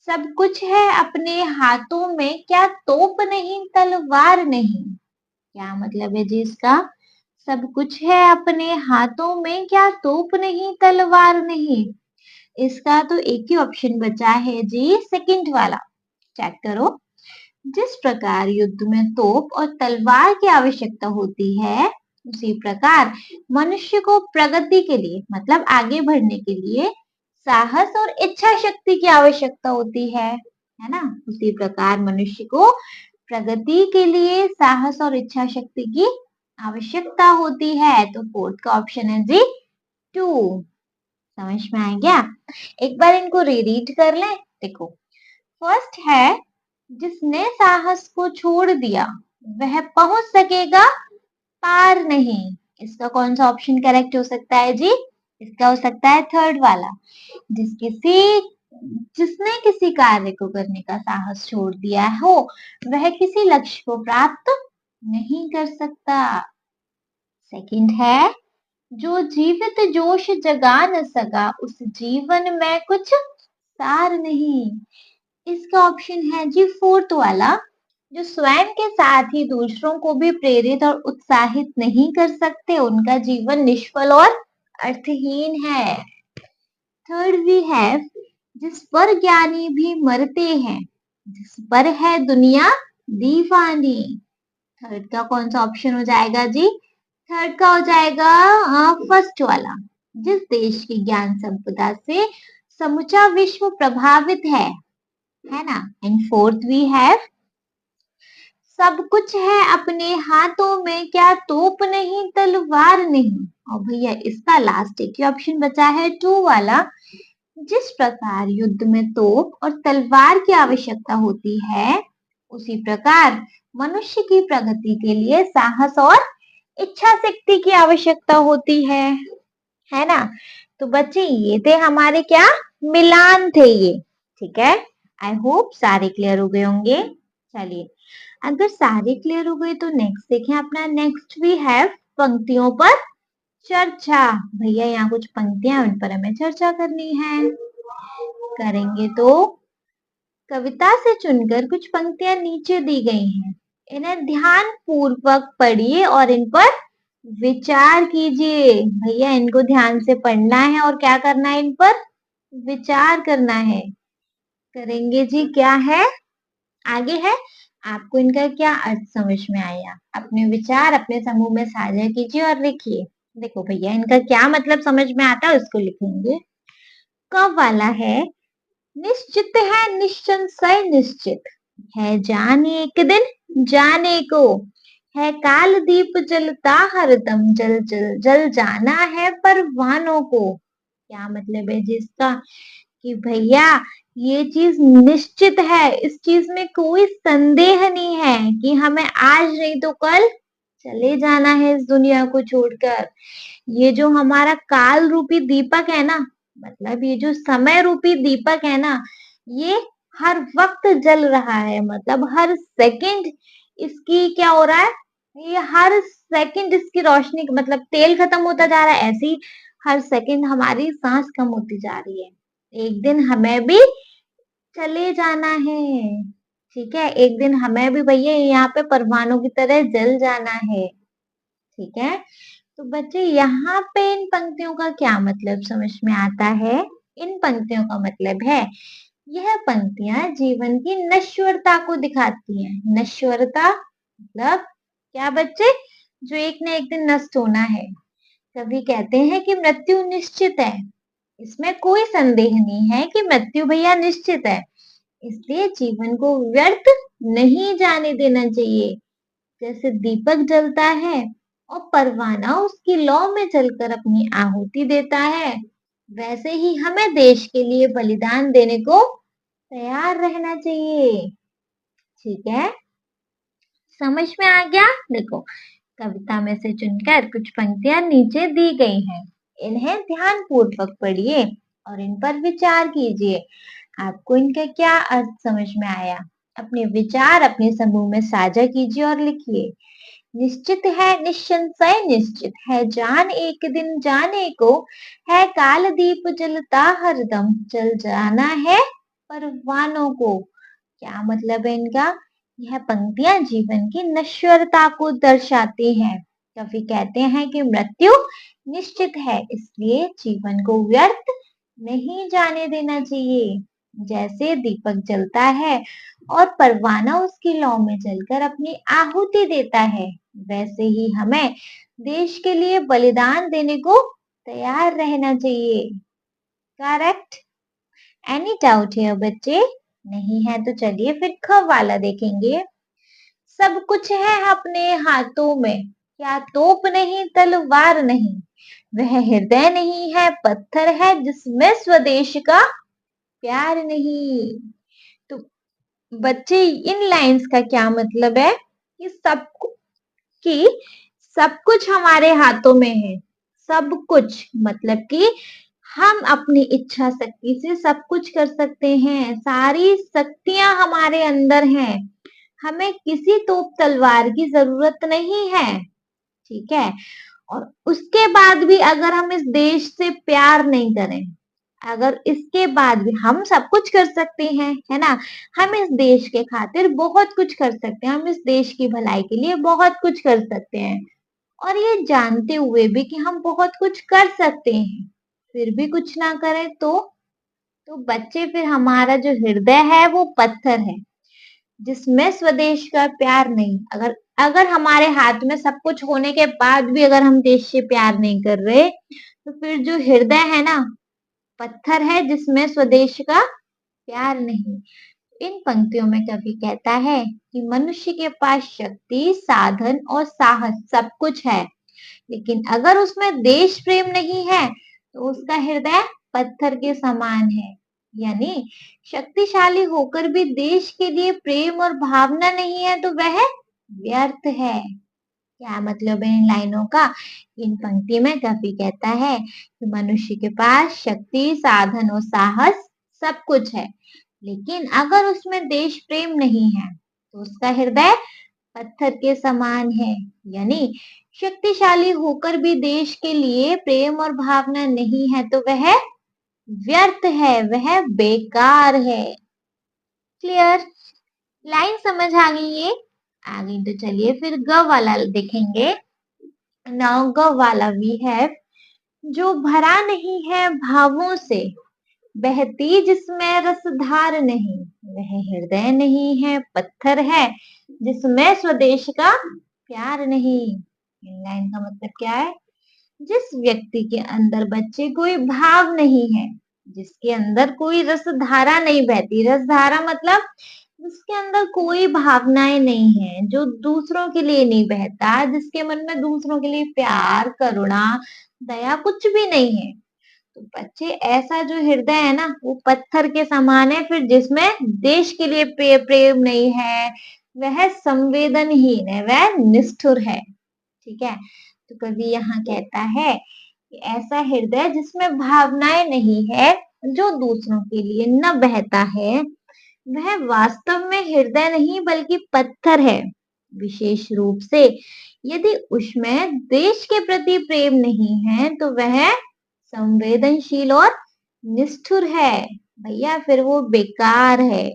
सब कुछ है अपने हाथों में, क्या तोप नहीं तलवार नहीं। क्या मतलब है जी इसका? सब कुछ है अपने हाथों में, क्या तोप नहीं तलवार नहीं। इसका तो एक ही ऑप्शन बचा है जी, सेकंड वाला। चेक करो। जिस प्रकार युद्ध में तोप और तलवार की आवश्यकता होती है, उसी प्रकार मनुष्य को प्रगति के लिए मतलब आगे बढ़ने के लिए साहस और इच्छा शक्ति की आवश्यकता होती है ना। उसी प्रकार मनुष्य को प्रगति के लिए साहस और इच्छा शक्ति की आवश्यकता होती है। तो फोर्थ का ऑप्शन है जी 2। समझ में आ गया? एक बार इनको रीरीड कर लें। देखो फर्स्ट है, जिसने साहस को छोड़ दिया वह पहुंच सकेगा, पार नहीं। इसका कौन सा ऑप्शन करेक्ट हो सकता है जी? इसका हो सकता है थर्ड वाला। जिसने किसी कार्य को करने का साहस छोड़ दिया हो, वह किसी लक्ष्य को प्राप्त नहीं कर सकता। सेकंड है, जो जीवित जोश जगा न सका, उस जीवन में कुछ सार नहीं। इसका ऑप्शन है जी फोर्थ वाला। जो स्वयं के साथ ही दूसरों को भी प्रेरित और उत्साहित नहीं कर सकते, उनका जीवन निष्फल और अर्थहीन है। थर्ड वी हैव, जिस पर ज्ञानी भी मरते हैं, जिस पर है दुनिया दीवानी। थर्ड का कौन सा ऑप्शन हो जाएगा जी? थर्ड का हो जाएगा फर्स्ट वाला। जिस देश की ज्ञान संपदा से समूचा विश्व प्रभावित है ना। एंड फोर्थ वी हैव, सब कुछ है अपने हाथों में, क्या तोप नहीं तलवार नहीं। और भैया इसका लास्ट एक ही ऑप्शन बचा है 2 वाला। जिस प्रकार युद्ध में तोप और तलवार की आवश्यकता होती है, उसी प्रकार मनुष्य की प्रगति के लिए साहस और इच्छा शक्ति की आवश्यकता होती है ना। तो बच्चे ये थे हमारे क्या मिलान थे ये, ठीक है। आई होप सारे क्लियर हो गए होंगे। चलिए, अगर सारे क्लियर हो गए तो नेक्स्ट देखें अपना नेक्स्ट वी हैव पंक्तियों पर चर्चा। भैया यहाँ कुछ पंक्तियां उन पर हमें चर्चा करनी है। करेंगे तो कविता से चुनकर कुछ पंक्तियां नीचे दी गई हैं, इन्हें ध्यान पूर्वक पढ़िए और इन पर विचार कीजिए। भैया इनको ध्यान से पढ़ना है और क्या करना है, इन पर विचार करना है। करेंगे जी, क्या है आगे है, आपको इनका क्या अर्थ समझ में आया, अपने विचार अपने समूह में साझा कीजिए और लिखिए। देखो भैया इनका क्या मतलब समझ में आता है उसको लिखेंगे। क वाला है, निश्चित है निश्चय निश्चित है, जाने एक दिन जाने को है, काल दीप जलता हरदम जल जल जल जाना है परवानों को। क्या मतलब है जिसका कि भैया ये चीज निश्चित है, इस चीज में कोई संदेह नहीं है कि हमें आज नहीं तो कल चले जाना है इस दुनिया को छोड़कर। ये जो हमारा काल रूपी दीपक है ना, मतलब ये जो समय रूपी दीपक है ना, ये हर वक्त जल रहा है, मतलब हर सेकंड इसकी क्या हो रहा है, ये हर सेकंड इसकी रोशनी, मतलब तेल खत्म होता जा रहा है, ऐसे ही हर सेकंड हमारी सांस कम होती जा रही है। एक दिन हमें भी चले जाना है, ठीक है, एक दिन हमें भी भैया यहाँ पे परवानों की तरह जल जाना है, ठीक है। तो बच्चे यहाँ पे इन पंक्तियों का क्या मतलब समझ में आता है। इन पंक्तियों का मतलब है, यह पंक्तियां जीवन की नश्वरता को दिखाती हैं। नश्वरता मतलब क्या बच्चे, जो एक न एक दिन नष्ट होना है। कवि कहते हैं कि मृत्यु निश्चित है, इसमें कोई संदेह नहीं है कि मृत्यु भैया निश्चित है, इसलिए जीवन को व्यर्थ नहीं जाने देना चाहिए। जैसे दीपक जलता है और परवाना उसकी लौ में जलकर अपनी आहुति देता है, वैसे ही हमें देश के लिए बलिदान देने को तैयार रहना चाहिए, ठीक है। समझ में आ गया। देखो कविता में से चुनकर कुछ पंक्तियां नीचे दी गई हैं, इन्हें ध्यान पूर्वक पढ़िए और इन पर विचार कीजिए। आपको इनका क्या अर्थ समझ में आया, अपने विचार अपने समूह में साझा कीजिए और लिखिए। निश्चित है निश्चय निश्चित है, जान एक दिन जाने को है, काल दीप जलता हरदम जल जाना है परवानों को। क्या मतलब है इनका, यह पंक्तियां जीवन की नश्वरता को दर्शाती हैं। कवि कहते हैं कि मृत्यु निश्चित है, इसलिए जीवन को व्यर्थ नहीं जाने देना चाहिए। जैसे दीपक जलता है और परवाना उसकी लौ में जलकर अपनी आहुति देता है, वैसे ही हमें देश के लिए बलिदान देने को तैयार रहना चाहिए। करेक्ट। एनी डाउट है बच्चे, नहीं है तो चलिए फिर ख वाला देखेंगे। सब कुछ है अपने हाथों में, क्या तोप नहीं तलवार नहीं, वह हृदय नहीं है पत्थर है, जिसमें स्वदेश का प्यार नहीं। तो बच्चे इन लाइंस का क्या मतलब है कि कि सब कुछ हमारे हाथों में है। सब कुछ मतलब कि हम अपनी इच्छा शक्ति से सब कुछ कर सकते हैं, सारी शक्तियां हमारे अंदर हैं, हमें किसी तोप तलवार की जरूरत नहीं है, ठीक है। और उसके बाद भी अगर हम इस देश से प्यार नहीं करें, अगर इसके बाद भी हम सब कुछ कर सकते हैं, है ना, हम इस देश के खातिर बहुत कुछ कर सकते हैं, हम इस देश की भलाई के लिए बहुत कुछ कर सकते हैं, और ये जानते हुए भी कि हम बहुत कुछ कर सकते हैं, फिर भी कुछ ना करें तो बच्चे फिर हमारा जो हृदय है वो पत्थर है, जिसमें स्वदेश का प्यार नहीं। अगर अगर हमारे हाथ में सब कुछ होने के बाद भी अगर हम देश से प्यार नहीं कर रहे, तो फिर जो हृदय है ना, पत्थर है जिसमें स्वदेश का प्यार नहीं। इन पंक्तियों में कवि कहता है कि मनुष्य के पास शक्ति, साधन और साहस सब कुछ है, लेकिन अगर उसमें देश प्रेम नहीं है तो उसका हृदय पत्थर के समान है। यानी शक्तिशाली होकर भी देश के लिए प्रेम और भावना नहीं है तो वह व्यर्थ है। क्या मतलब है इन लाइनों का? इन पंक्ति में कवि कहता है कि मनुष्य के पास शक्ति, साधन और साहस सब कुछ है, लेकिन अगर उसमें देश प्रेम नहीं है तो उसका हृदय पत्थर के समान है। यानी शक्तिशाली होकर भी देश के लिए प्रेम और भावना नहीं है तो वह व्यर्थ है, वह बेकार है। क्लियर? लाइन समझ आ गई ये? आ गई तो चलिए फिर ग वाला देखेंगे। नाउ ग वाला वी हैव, जो भरा नहीं है भावों से, बहती जिसमें रसधार नहीं, वह हृदय नहीं है, पत्थर है जिसमें स्वदेश का प्यार नहीं। इन लाइन का मतलब क्या है? जिस व्यक्ति के अंदर बच्चे कोई भाव नहीं है, जिसके अंदर कोई रस धारा नहीं बहती, रस धारा मतलब जिसके अंदर कोई भावनाएं नहीं है, जो दूसरों के लिए नहीं बहता, जिसके मन में दूसरों के लिए प्यार, करुणा, दया कुछ भी नहीं है, तो बच्चे ऐसा जो हृदय है ना वो पत्थर के समान है, फिर जिसमें देश के लिए प्रेम नहीं है, वह संवेदनहीन है, वह निष्ठुर है। ठीक है, तो कवि यहाँ कहता है कि ऐसा हृदय जिसमें भावनाएं नहीं है, जो दूसरों के लिए न बहता है, वह वास्तव में हृदय नहीं बल्कि पत्थर है। विशेष रूप से यदि उसमें देश के प्रति प्रेम नहीं है तो वह संवेदनशील और निष्ठुर है। भैया फिर वो बेकार है।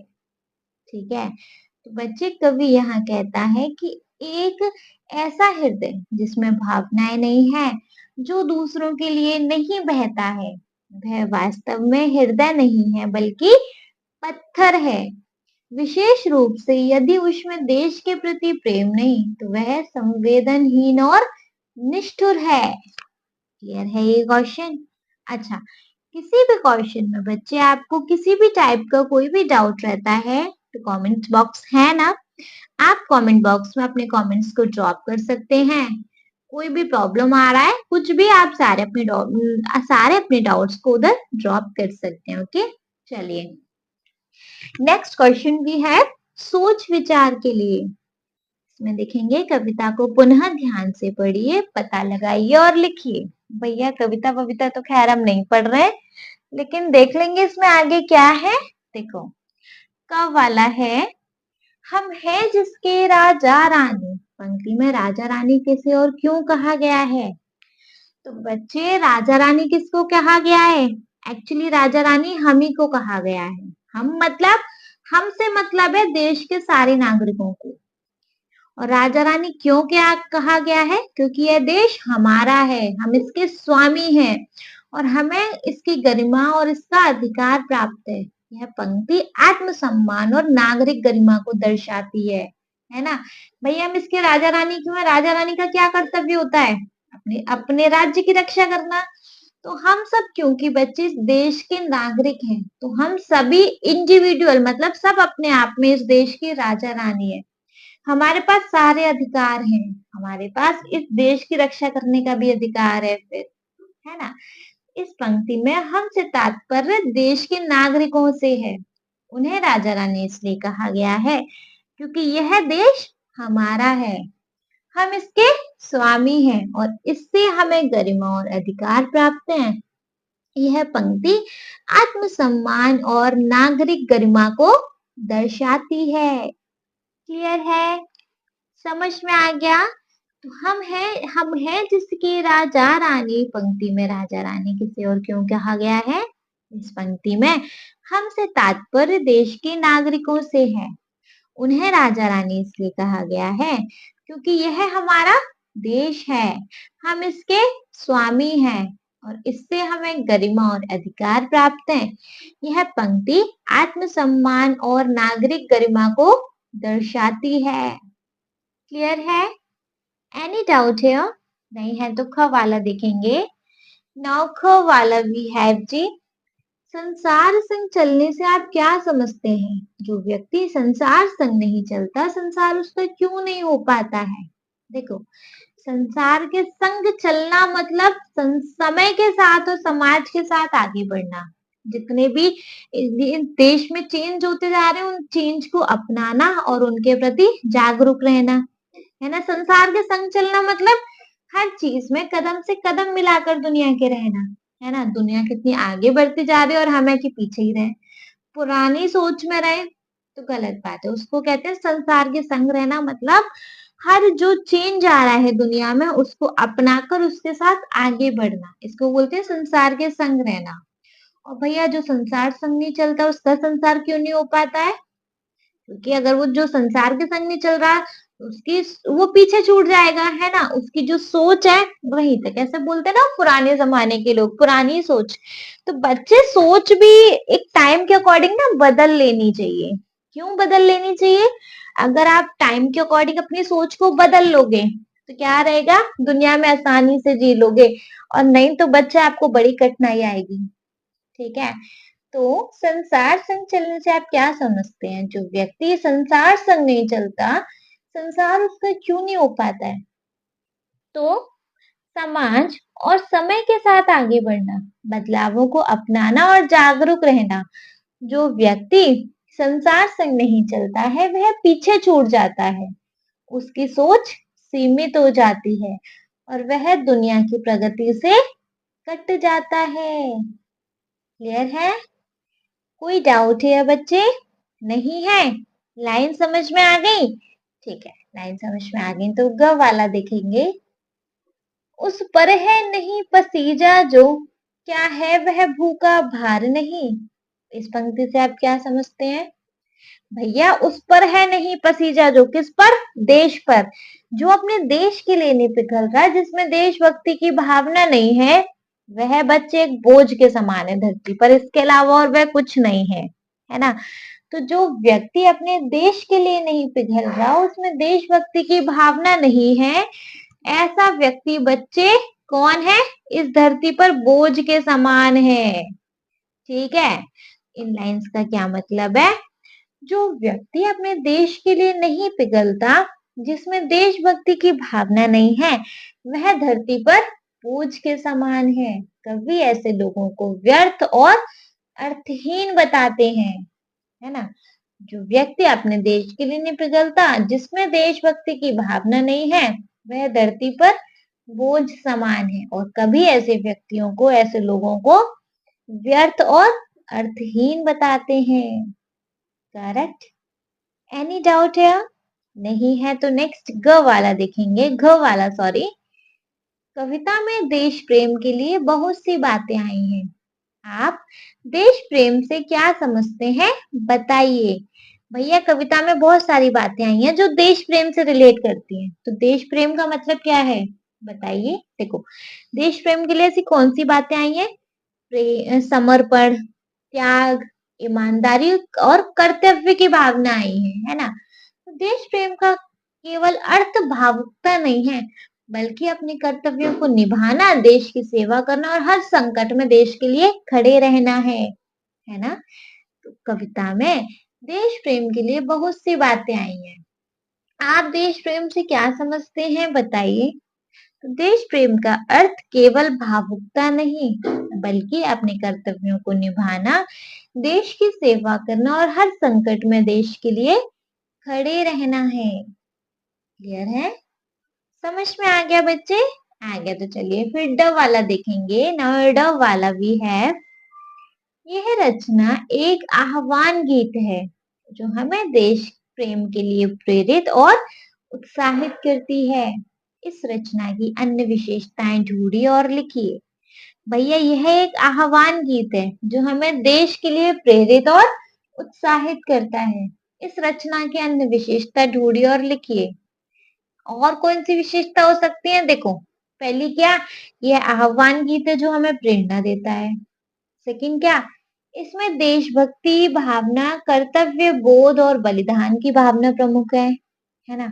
ठीक है, तो बच्चे कवि यहाँ कहता है कि एक ऐसा हृदय जिसमें भावनाएं नहीं है, जो दूसरों के लिए नहीं बहता है, वह वास्तव में हृदय नहीं है बल्कि पत्थर है। विशेष रूप से यदि उसमें देश के प्रति प्रेम नहीं तो वह संवेदनहीन और निष्ठुर है। क्लियर है ये क्वेश्चन? अच्छा, किसी भी क्वेश्चन में बच्चे आपको किसी भी टाइप का कोई भी डाउट रहता है तो कमेंट बॉक्स है ना, आप कमेंट बॉक्स में अपने कमेंट्स को ड्रॉप कर सकते हैं। कोई भी प्रॉब्लम आ रहा है, कुछ भी, आप सारे अपने डाउट्स को उधर ड्रॉप कर सकते हैं। ओके, चलिए नेक्स्ट क्वेश्चन भी है सोच विचार के लिए। इसमें देखेंगे कविता को पुनः ध्यान से पढ़िए, पता लगाइए और लिखिए। भैया कविता वविता तो खैर हम नहीं पढ़ रहे, लेकिन देख लेंगे इसमें आगे क्या है। देखो, क वाला है, हम है जिसके राजा रानी। पंक्ति में राजा रानी किसे और क्यों कहा गया है? तो बच्चे राजा रानी किसको कहा गया है? एक्चुअली राजा रानी हम ही को कहा गया है। हम मतलब हमसे मतलब है देश के सारे नागरिकों को। और राजा रानी क्यों क्या कहा गया है? क्योंकि यह देश हमारा है, हम इसके स्वामी हैं और हमें इसकी गरिमा और इसका अधिकार प्राप्त है। यह पंक्ति आत्मसम्मान और नागरिक गरिमा को दर्शाती है ना? भैया हम इसके राजा रानी क्यों है? राजा रानी का क्या कर्तव्य होता है? अपने अपने राज्य की रक्षा करना। तो हम सब क्योंकि बच्चे इस देश के नागरिक हैं, तो हम सभी इंडिविजुअल मतलब सब अपने आप में इस देश के राजा रानी है। हमारे पास सारे अधिकार हैं, हमारे पास इस देश की रक्षा करने का भी अधिकार है फिर, है ना? इस पंक्ति में हम से तात्पर्य देश के नागरिकों से है। उन्हें राजा रानी इसलिए कहा गया है क्योंकि यह देश हमारा है, हम इसके स्वामी हैं और इससे हमें गरिमा और अधिकार प्राप्त हैं। यह पंक्ति आत्मसम्मान और नागरिक गरिमा को दर्शाती है। क्लियर है? समझ में आ गया? तो हम हैं जिसके राजा रानी। पंक्ति में राजा रानी किसे और क्यों कहा गया है? इस पंक्ति में हम से तात्पर्य देश के नागरिकों से है। उन्हें राजा रानी इसलिए कहा गया है क्योंकि यह हमारा देश है, हम इसके स्वामी हैं और इससे हमें गरिमा और अधिकार प्राप्त है। यह पंक्ति आत्मसम्मान और नागरिक गरिमा को दर्शाती है। क्लियर है? एनी डाउट है? नहीं है तो ख वाला देखेंगे। नाउ ख वाला वी हैव जी, संसार संग चलने से आप क्या समझते हैं? जो व्यक्ति संसार संग नहीं चलता, संसार उसका क्यों नहीं हो पाता है? देखो, संसार के संग चलना मतलब समय के साथ और समाज के साथ आगे बढ़ना। जितने भी देश में चेंज होते जा रहे हैं उन चेंज को अपनाना और उनके प्रति जागरूक रहना, है ना। संसार के संग चलना मतलब हर चीज में कदम से कदम मिलाकर दुनिया के रहना, है ना। दुनिया कितनी आगे बढ़ती जा रही है और हमें कि पीछे ही रहे, पुरानी सोच में रहे तो गलत बात है। उसको कहते हैं संसार के संग रहना, मतलब हर जो चेंज आ रहा है दुनिया में उसको अपनाकर उसके साथ आगे बढ़ना, इसको बोलते हैं संसार के संग रहना। और भैया जो संसार संग नहीं चलता उसका संसार क्यों नहीं हो पाता है? क्योंकि अगर वो जो संसार के संग नहीं चल रहा उसकी वो पीछे छूट जाएगा, है ना। उसकी जो सोच है वही तक, ऐसे बोलते हैं ना पुराने जमाने के लोग, पुरानी सोच। तो बच्चे सोच भी एक टाइम के अकॉर्डिंग ना बदल लेनी चाहिए। क्यों बदल लेनी चाहिए? अगर आप टाइम के अकॉर्डिंग अपनी सोच को बदल लोगे तो क्या रहेगा, दुनिया में आसानी से जी लोगे। और नहीं तो बच्चे आपको बड़ी कठिनाई आएगी, ठीक है। तो संसार संग चलने से आप क्या समझते हैं? जो व्यक्ति संसार संग नहीं चलता, संसार उसका क्यों नहीं हो पाता है? तो समाज और समय के साथ आगे बढ़ना, बदलावों को अपनाना और जागरूक रहना। जो व्यक्ति संसार संग नहीं चलता है वह पीछे छूट जाता है, उसकी सोच सीमित हो जाती है और वह दुनिया की प्रगति से कट जाता है। क्लियर है? कोई डाउट है बच्चे? नहीं है? लाइन समझ में आ गई? ठीक है, लाइन समझ में आ गई तो ग वाला देखेंगे। उस पर है नहीं पसीजा जो, क्या है वह भूखा भार नहीं। इस पंक्ति से आप क्या समझते हैं? भैया उस पर है नहीं पसीजा जो, किस पर? देश पर। जो अपने देश के लिए नहीं पिघल रहा, जिसमें देशभक्ति की भावना नहीं है, वह बच्चे एक बोझ के समान है धरती पर, इसके अलावा और वह कुछ नहीं है ना। तो जो व्यक्ति अपने देश के लिए नहीं पिघल रहा, उसमें देशभक्ति की भावना नहीं है, ऐसा व्यक्ति बच्चे कौन है? इस धरती पर बोझ के समान है, ठीक है। इन लाइंस का क्या मतलब है? जो व्यक्ति अपने देश के लिए नहीं पिघलता, जिसमें देशभक्ति की भावना नहीं है, वह धरती पर बोझ के समान है। कवि ऐसे लोगों को व्यर्थ और अर्थहीन बताते हैं, है ना। जो व्यक्ति अपने देश के लिए नहीं पिघलता, जिसमें देशभक्ति की भावना नहीं है, वह धरती पर बोझ समान है। और कभी ऐसे व्यक्तियों को, ऐसे लोगों को व्यर्थ और अर्थहीन बताते हैं। करेक्ट? एनी डाउट है? नहीं है तो नेक्स्ट ग वाला देखेंगे, घ वाला सॉरी। कविता में देश प्रेम के लिए बहुत सी बातें आई हैं। आप देश प्रेम से क्या समझते हैं? बताइए। भैया कविता में बहुत सारी बातें आई हैं जो देश प्रेम से रिलेट करती हैं। तो देश प्रेम का मतलब क्या है? बताइए। देखो, देश प्रेम के लिए ऐसी कौन सी बातें आई हैं? समर्पण, त्याग, ईमानदारी और कर्तव्य की भावना आई है ना। तो देश प्रेम का केवल अर्थ भावुकता नहीं है, बल्कि अपने कर्तव्यों को निभाना, देश की सेवा करना और हर संकट में देश के लिए खड़े रहना है ना। तो कविता में देश प्रेम के लिए बहुत सी बातें आई हैं। आप देश प्रेम से क्या समझते हैं? बताइए। तो देश प्रेम का अर्थ केवल भावुकता नहीं, बल्कि अपने कर्तव्यों को निभाना, देश की सेवा करना और हर संकट में देश के लिए खड़े रहना है। क्लियर है? समझ में आ गया बच्चे? आ गया तो चलिए फिर ड वाला देखेंगे। नाउ ड वाला भी है। यह रचना एक आह्वान गीत है जो हमें देश प्रेम के लिए प्रेरित और उत्साहित करती है। इस रचना की अन्य विशेषताएं ढूंढिए और लिखिए। भैया यह एक आह्वान गीत है जो हमें देश के लिए प्रेरित और उत्साहित करता है। इस रचना की अन्य विशेषता ढूंढिए और लिखिए। और कौन सी विशेषता हो सकती है? देखो, पहली क्या, यह आह्वान गीत है जो हमें प्रेरणा देता है। सेकंड क्या, इसमें देशभक्ति भावना, कर्तव्य बोध और बलिदान की भावना प्रमुख है ना।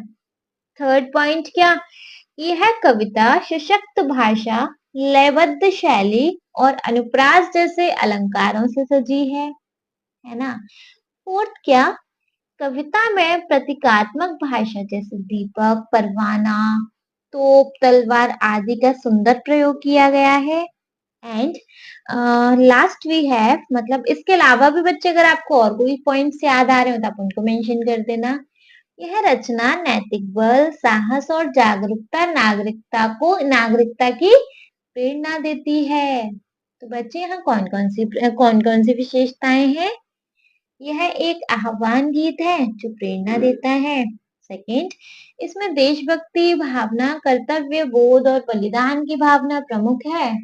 थर्ड पॉइंट क्या, यह कविता सशक्त भाषा, लयबद्ध शैली और अनुप्रास जैसे अलंकारों से सजी है ना। फोर्थ क्या, कविता में प्रतीकात्मक भाषा जैसे दीपक, परवाना, तोप, तलवार आदि का सुंदर प्रयोग किया गया है। एंड लास्ट वी हैव, मतलब इसके अलावा भी बच्चे अगर आपको और कोई पॉइंट्स याद आ रहे हो तो आप उनको मेंशन कर देना। यह रचना नैतिक बल, साहस और जागरूकता नागरिकता की प्रेरणा देती है। तो बच्चे यहाँ कौन कौन सी विशेषताएं हैं? यह एक आह्वान गीत है जो प्रेरणा देता है। सेकंड, इसमें देशभक्ति भावना, कर्तव्य बोध और बलिदान की भावना प्रमुख है।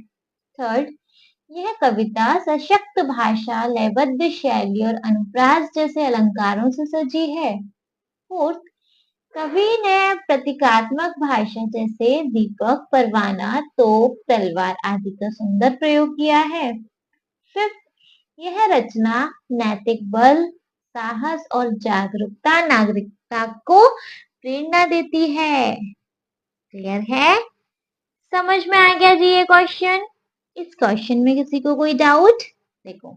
थर्ड, यह कविता सशक्त भाषा, लयबद्ध शैली और अनुप्रास जैसे अलंकारों से सजी है। फोर्थ, कवि ने प्रतीकात्मक भाषा जैसे दीपक, परवाना, तोप, तलवार आदि का सुंदर प्रयोग किया है। फिफ्थ, यह रचना नैतिक बल, साहस और जागरूकता नागरिकता को प्रेरणा देती है। क्लियर है? समझ में आ गया जी ये क्वेश्चन? इस क्वेश्चन में किसी को कोई डाउट? देखो,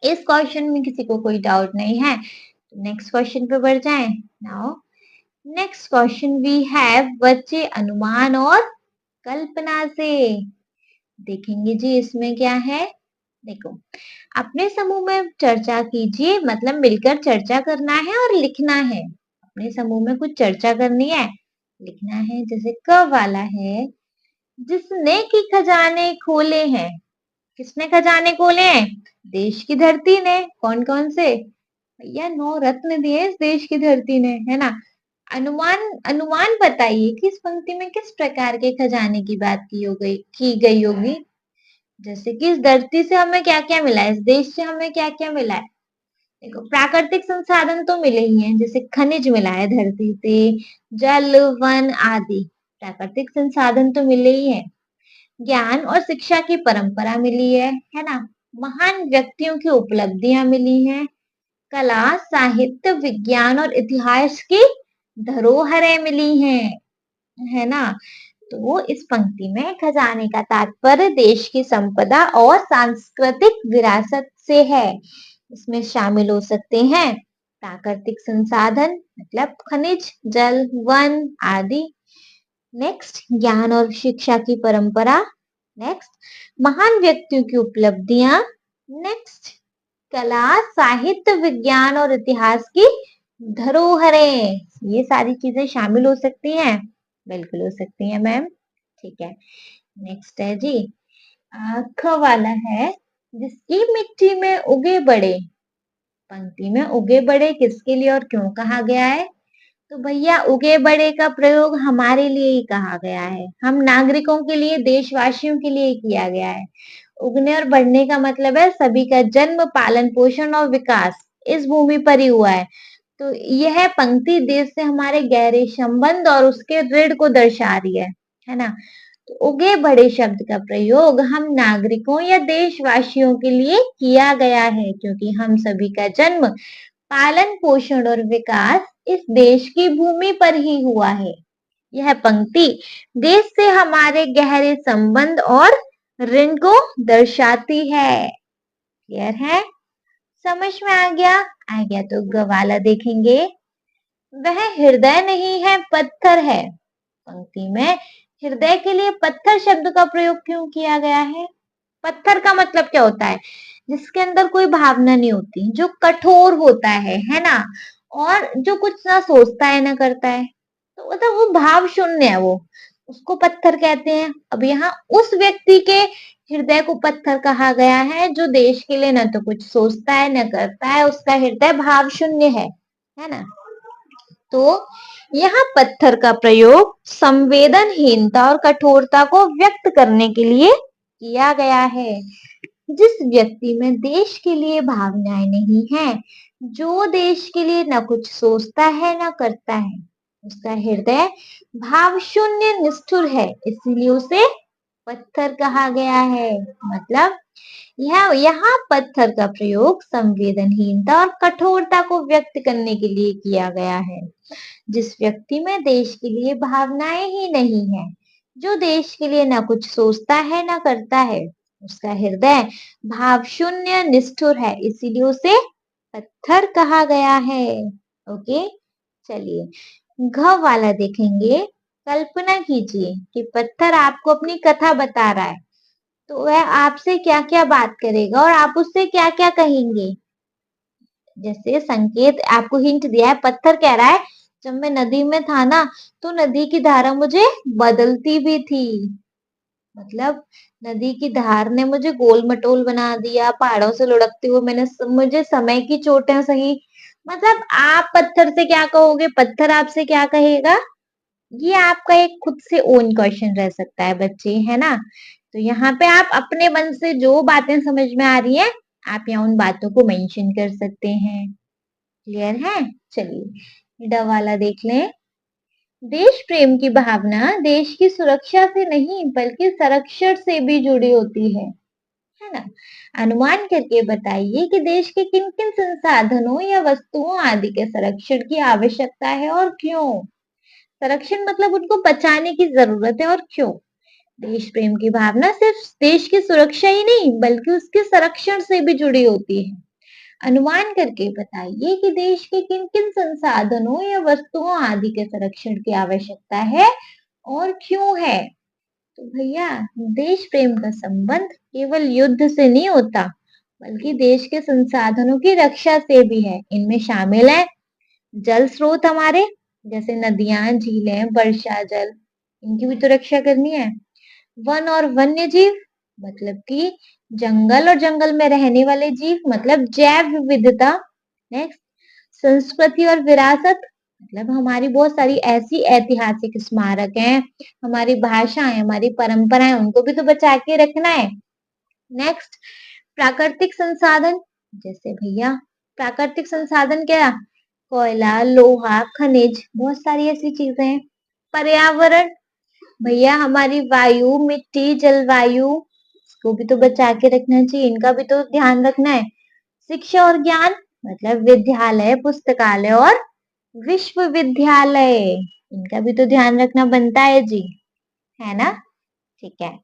इस क्वेश्चन में किसी को कोई डाउट नहीं है तो नेक्स्ट क्वेश्चन पे बढ़ जाएं। Now next question we have, बच्चे अनुमान और कल्पना से देखेंगे जी इसमें क्या है। देखो, अपने समूह में चर्चा कीजिए, मतलब मिलकर चर्चा करना है और लिखना है। अपने समूह में कुछ चर्चा करनी है, लिखना है। जैसे क वाला है, जिसने की खजाने खोले हैं। किसने खजाने खोले हैं? देश की धरती ने। कौन कौन से? भैया 9 रत्न दिए इस देश की धरती ने, है ना। अनुमान अनुमान बताइए कि इस पंक्ति में किस प्रकार के खजाने की बात की गई होगी। जैसे कि इस धरती से हमें क्या क्या मिला है, इस देश से हमें क्या क्या मिला है। देखो, प्राकृतिक संसाधन तो मिले ही हैं, जैसे खनिज मिला है धरती से, जल, वन आदि प्राकृतिक संसाधन तो मिले ही हैं। ज्ञान और शिक्षा की परंपरा मिली है ना। महान व्यक्तियों की उपलब्धियां मिली हैं। कला, साहित्य, विज्ञान और इतिहास की धरोहरें मिली हैं, है ना। तो इस पंक्ति में खजाने का तात्पर्य देश की संपदा और सांस्कृतिक विरासत से है। इसमें शामिल हो सकते हैं प्राकृतिक संसाधन, मतलब खनिज, जल, वन आदि। नेक्स्ट, ज्ञान और शिक्षा की परंपरा। नेक्स्ट, महान व्यक्तियों की उपलब्धियां। नेक्स्ट, कला, साहित्य, विज्ञान और इतिहास की धरोहरें। ये सारी चीजें शामिल हो सकती हैं, बिल्कुल हो सकती हैं मैम। ठीक है, नेक्स्ट है जी ख वाला है, जिसकी मिट्टी में उगे बड़े। पंक्ति में उगे बड़े किसके लिए और क्यों कहा गया है? तो भैया उगे बड़े का प्रयोग हमारे लिए ही कहा गया है, हम नागरिकों के लिए, देशवासियों के लिए किया गया है। उगने और बढ़ने का मतलब है सभी का जन्म, पालन पोषण और विकास इस भूमि पर ही हुआ है। तो यह पंक्ति देश से हमारे गहरे संबंध और उसके ऋण को दर्शा रही है ना। तो उगे बड़े शब्द का प्रयोग हम नागरिकों या देशवासियों के लिए किया गया है, क्योंकि हम सभी का जन्म, पालन पोषण और विकास इस देश की भूमि पर ही हुआ है। यह पंक्ति देश से हमारे गहरे संबंध और ऋण को दर्शाती है। क्लियर है? समझ में आ गया? आ गया तो गवाला देखेंगे। वह हृदय नहीं है, पत्थर है। पंक्ति में हृदय के लिए पत्थर शब्द का प्रयोग क्यों किया गया है? पत्थर का मतलब क्या होता है? जिसके अंदर कोई भावना नहीं होती, जो कठोर होता है ना, और जो कुछ ना सोचता है ना करता है, तो मतलब वो भाव शून्य है, वो उसको पत्थर कहते हैं। अब यहाँ उस व्यक्ति के हृदय को पत्थर कहा गया है जो देश के लिए ना तो कुछ सोचता है ना करता है, उसका हृदय भाव शून्य है ना। तो यहाँ पत्थर का प्रयोग संवेदनहीनता और कठोरता को व्यक्त करने के लिए किया गया है। जिस व्यक्ति में देश के लिए भावनाएं नहीं है, जो देश के लिए न कुछ सोचता है न करता है, उसका हृदय भाव शून्य निष्ठुर है, इसलिए उसे पत्थर कहा गया है। मतलब यहाँ पत्थर का प्रयोग संवेदनहीनता और कठोरता को व्यक्त करने के लिए किया गया है। जिस व्यक्ति में देश के लिए भावनाएं ही नहीं है, जो देश के लिए ना कुछ सोचता है ना करता है, उसका हृदय भाव शून्य निष्ठुर है, इसीलिए उसे पत्थर कहा गया है। ओके, चलिए घ वाला देखेंगे। कल्पना कीजिए कि पत्थर आपको अपनी कथा बता रहा है। तो वह आपसे क्या-क्या बात करेगा और आप उससे क्या-क्या कहेंगे? जैसे संकेत आपको हिंट दिया है, पत्थर कह रहा है जब मैं नदी में था ना तो नदी की धारा मुझे बदलती भी थी। मतलब नदी की धार ने मुझे गोल-मटोल बना दिया, पहाड़ों से लुढ़कते हुए मुझे समय की चोटें सही। मतलब आप पत्थर से क्या कहोगे, पत्थर आपसे क्या कहेगा? ये आपका एक खुद से ओन क्वेश्चन रह सकता है बच्चे, है ना? तो यहाँ पे आप अपने मन से जो बातें समझ में आ रही हैं, आप यहाँ उन बातों को मेंशन कर सकते हैं। क्लियर है? चलिए, ड वाला देख लें। देश प्रेम की भावना देश की सुरक्षा से नहीं बल्कि संरक्षण से भी जुड़ी होती है ना? अनुमान करके बताइए कि देश के किन-किन संसाधनों या वस्तुओं आदि के संरक्षण की आवश्यकता है और क्यों? संरक्षण मतलब उनको बचाने की जरूरत है और क्यों? देश प्रेम की भावना सिर्फ देश की सुरक्षा ही नहीं बल्कि उसके संरक्षण से भी जुड़ी होती है। अनुमान करके बताइए कि देश के किन-किन संसाधनों या वस्तुओं आदि के संरक्षण की आवश्यकता है और क्यों है? तो भैया, देश प्रेम का संबंध केवल युद्ध से नहीं होता बल्कि देश के संसाधनों की रक्षा से भी है। इनमें शामिल है जल स्रोत हमारे, जैसे नदियां, झीलें, वर्षा जल, इनकी भी तो रक्षा करनी है। वन और वन्य जीव, मतलब कि जंगल और जंगल में रहने वाले जीव, मतलब जैव विविधता। नेक्स्ट, संस्कृति और विरासत, मतलब हमारी बहुत सारी ऐसी ऐतिहासिक स्मारक हैं, हमारी भाषाएं, हमारी परंपराएं, उनको भी तो बचा के रखना है। नेक्स्ट, प्राकृतिक संसाधन, जैसे भैया प्राकृतिक संसाधन क्या? कोयला, लोहा, खनिज, बहुत सारी ऐसी चीजें हैं। पर्यावरण, भैया हमारी वायु, मिट्टी, जलवायु, इसको भी तो बचा के रखना चाहिए, इनका भी तो ध्यान रखना है। शिक्षा और ज्ञान, मतलब विद्यालय, पुस्तकालय और विश्वविद्यालय, इनका भी तो ध्यान रखना बनता है जी, है ना? ठीक है,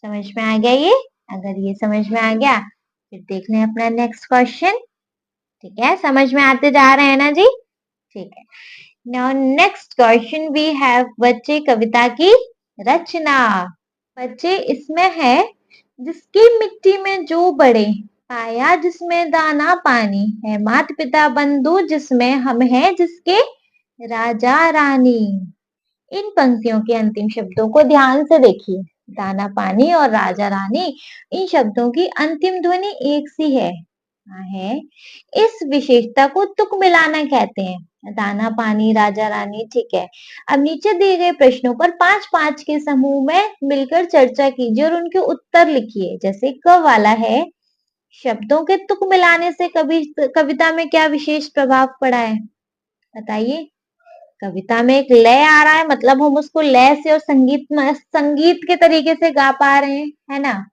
समझ में आ गया ये? अगर ये समझ में आ गया फिर देख लें अपना नेक्स्ट क्वेश्चन। ठीक है, समझ में आते जा रहे हैं ना जी? ठीक है। Now next question we have, बच्चे कविता की रचना। बच्चे इसमें है, जिसकी मिट्टी में जो बड़े, पाया जिसमें दाना पानी, है माता पिता बंधु जिसमें हम हैं जिसके राजा रानी। इन पंक्तियों के अंतिम शब्दों को ध्यान से देखिए। दाना पानी और राजा रानी, इन शब्दों की अंतिम ध्वनि एक सी है। है इस विशेषता को तुक मिलाना कहते हैं। दाना पानी राजा रानी, ठीक है। अब नीचे दिए गए प्रश्नों पर 5-5 के समूह में मिलकर चर्चा कीजिए और उनके उत्तर लिखिए। जैसे क वाला है, शब्दों के तुक मिलाने से कभी कविता में क्या विशेष प्रभाव पड़ा है? बताइए। कविता में एक लय आ रहा है, मतलब हम उसको लय से और संगीत के तरीके से गा पा रहे हैं, है ना?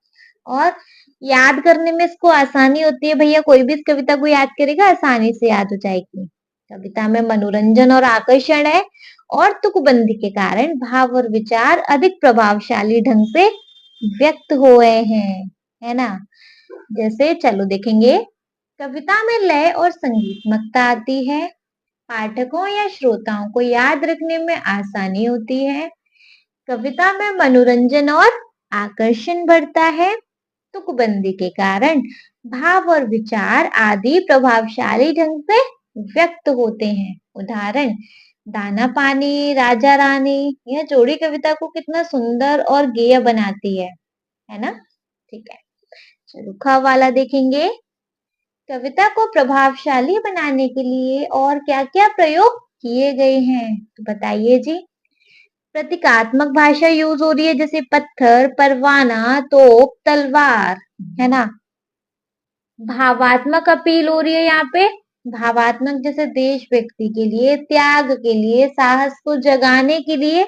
और याद करने में इसको आसानी होती है। भैया कोई भी इस कविता को याद करेगा आसानी से याद हो जाएगी। कविता में मनोरंजन और आकर्षण है और तुकबंदी के कारण भाव और विचार अधिक प्रभावशाली ढंग से व्यक्त हुए हैं, है ना? जैसे चलो देखेंगे, कविता में लय और संगीतमकता आती है, पाठकों या श्रोताओं को याद रखने में आसानी होती है, कविता में मनोरंजन और आकर्षण बढ़ता है, तुकबंदी के कारण भाव और विचार आदि प्रभावशाली ढंग से व्यक्त होते हैं। उदाहरण, दाना पानी राजा रानी, यह जोड़ी कविता को कितना सुंदर और गेय बनाती है ना? ठीक है, चलो ख वाला देखेंगे। कविता को प्रभावशाली बनाने के लिए और क्या-क्या प्रयोग किए गए हैं, तो बताइए जी। प्रतीकात्मक भाषा यूज हो रही है, जैसे पत्थर, परवाना, तोप, तलवार, है ना? भावात्मक अपील हो रही है यहाँ पे। भावात्मक जैसे देश व्यक्ति के लिए, त्याग के लिए, साहस को जगाने के लिए।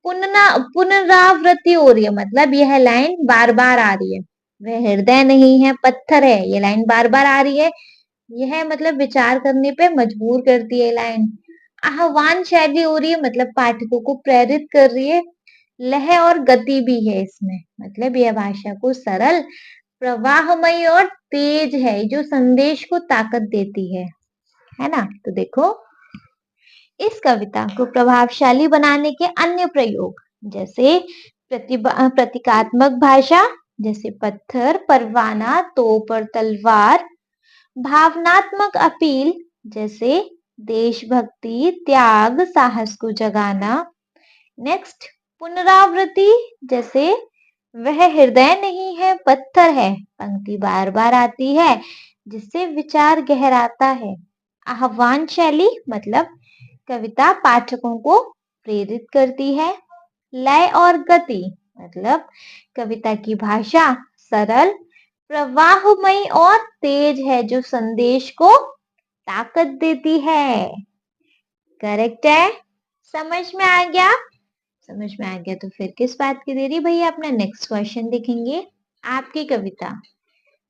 पुनरावृत्ति हो रही है, मतलब यह लाइन बार बार आ रही है। वह हृदय नहीं है पत्थर है, ये लाइन बार बार आ रही है। यह मतलब विचार करने पे मजबूर करती है लाइन। आह्वान शैली हो रही है, मतलब पाठकों को प्रेरित कर रही है। लय और गति भी है इसमें, मतलब यह भाषा को सरल, प्रवाहमयी और तेज है, जो संदेश को ताकत देती है ना? तो देखो, इस कविता को प्रभावशाली बनाने के अन्य प्रयोग, जैसे प्रतीकात्मक भाषा, जैसे पत्थर, परवाना, तोप और तलवार। भावनात्मक अपील जैसे देशभक्ति, त्याग, साहस को जगाना। नेक्स्ट, पुनरावृत्ति जैसे वह हृदय नहीं है पत्थर है, पंक्ति बार बार आती है जिससे विचार गहराता है। आह्वान शैली मतलब कविता पाठकों को प्रेरित करती है। लय और गति मतलब कविता की भाषा सरल, प्रवाहमयी और तेज है जो संदेश को ताकत देती है। करेक्ट है? समझ में आ गया? समझ में आ गया तो फिर किस बात की देरी भैया, अपना नेक्स्ट क्वेश्चन देखेंगे। आपकी कविता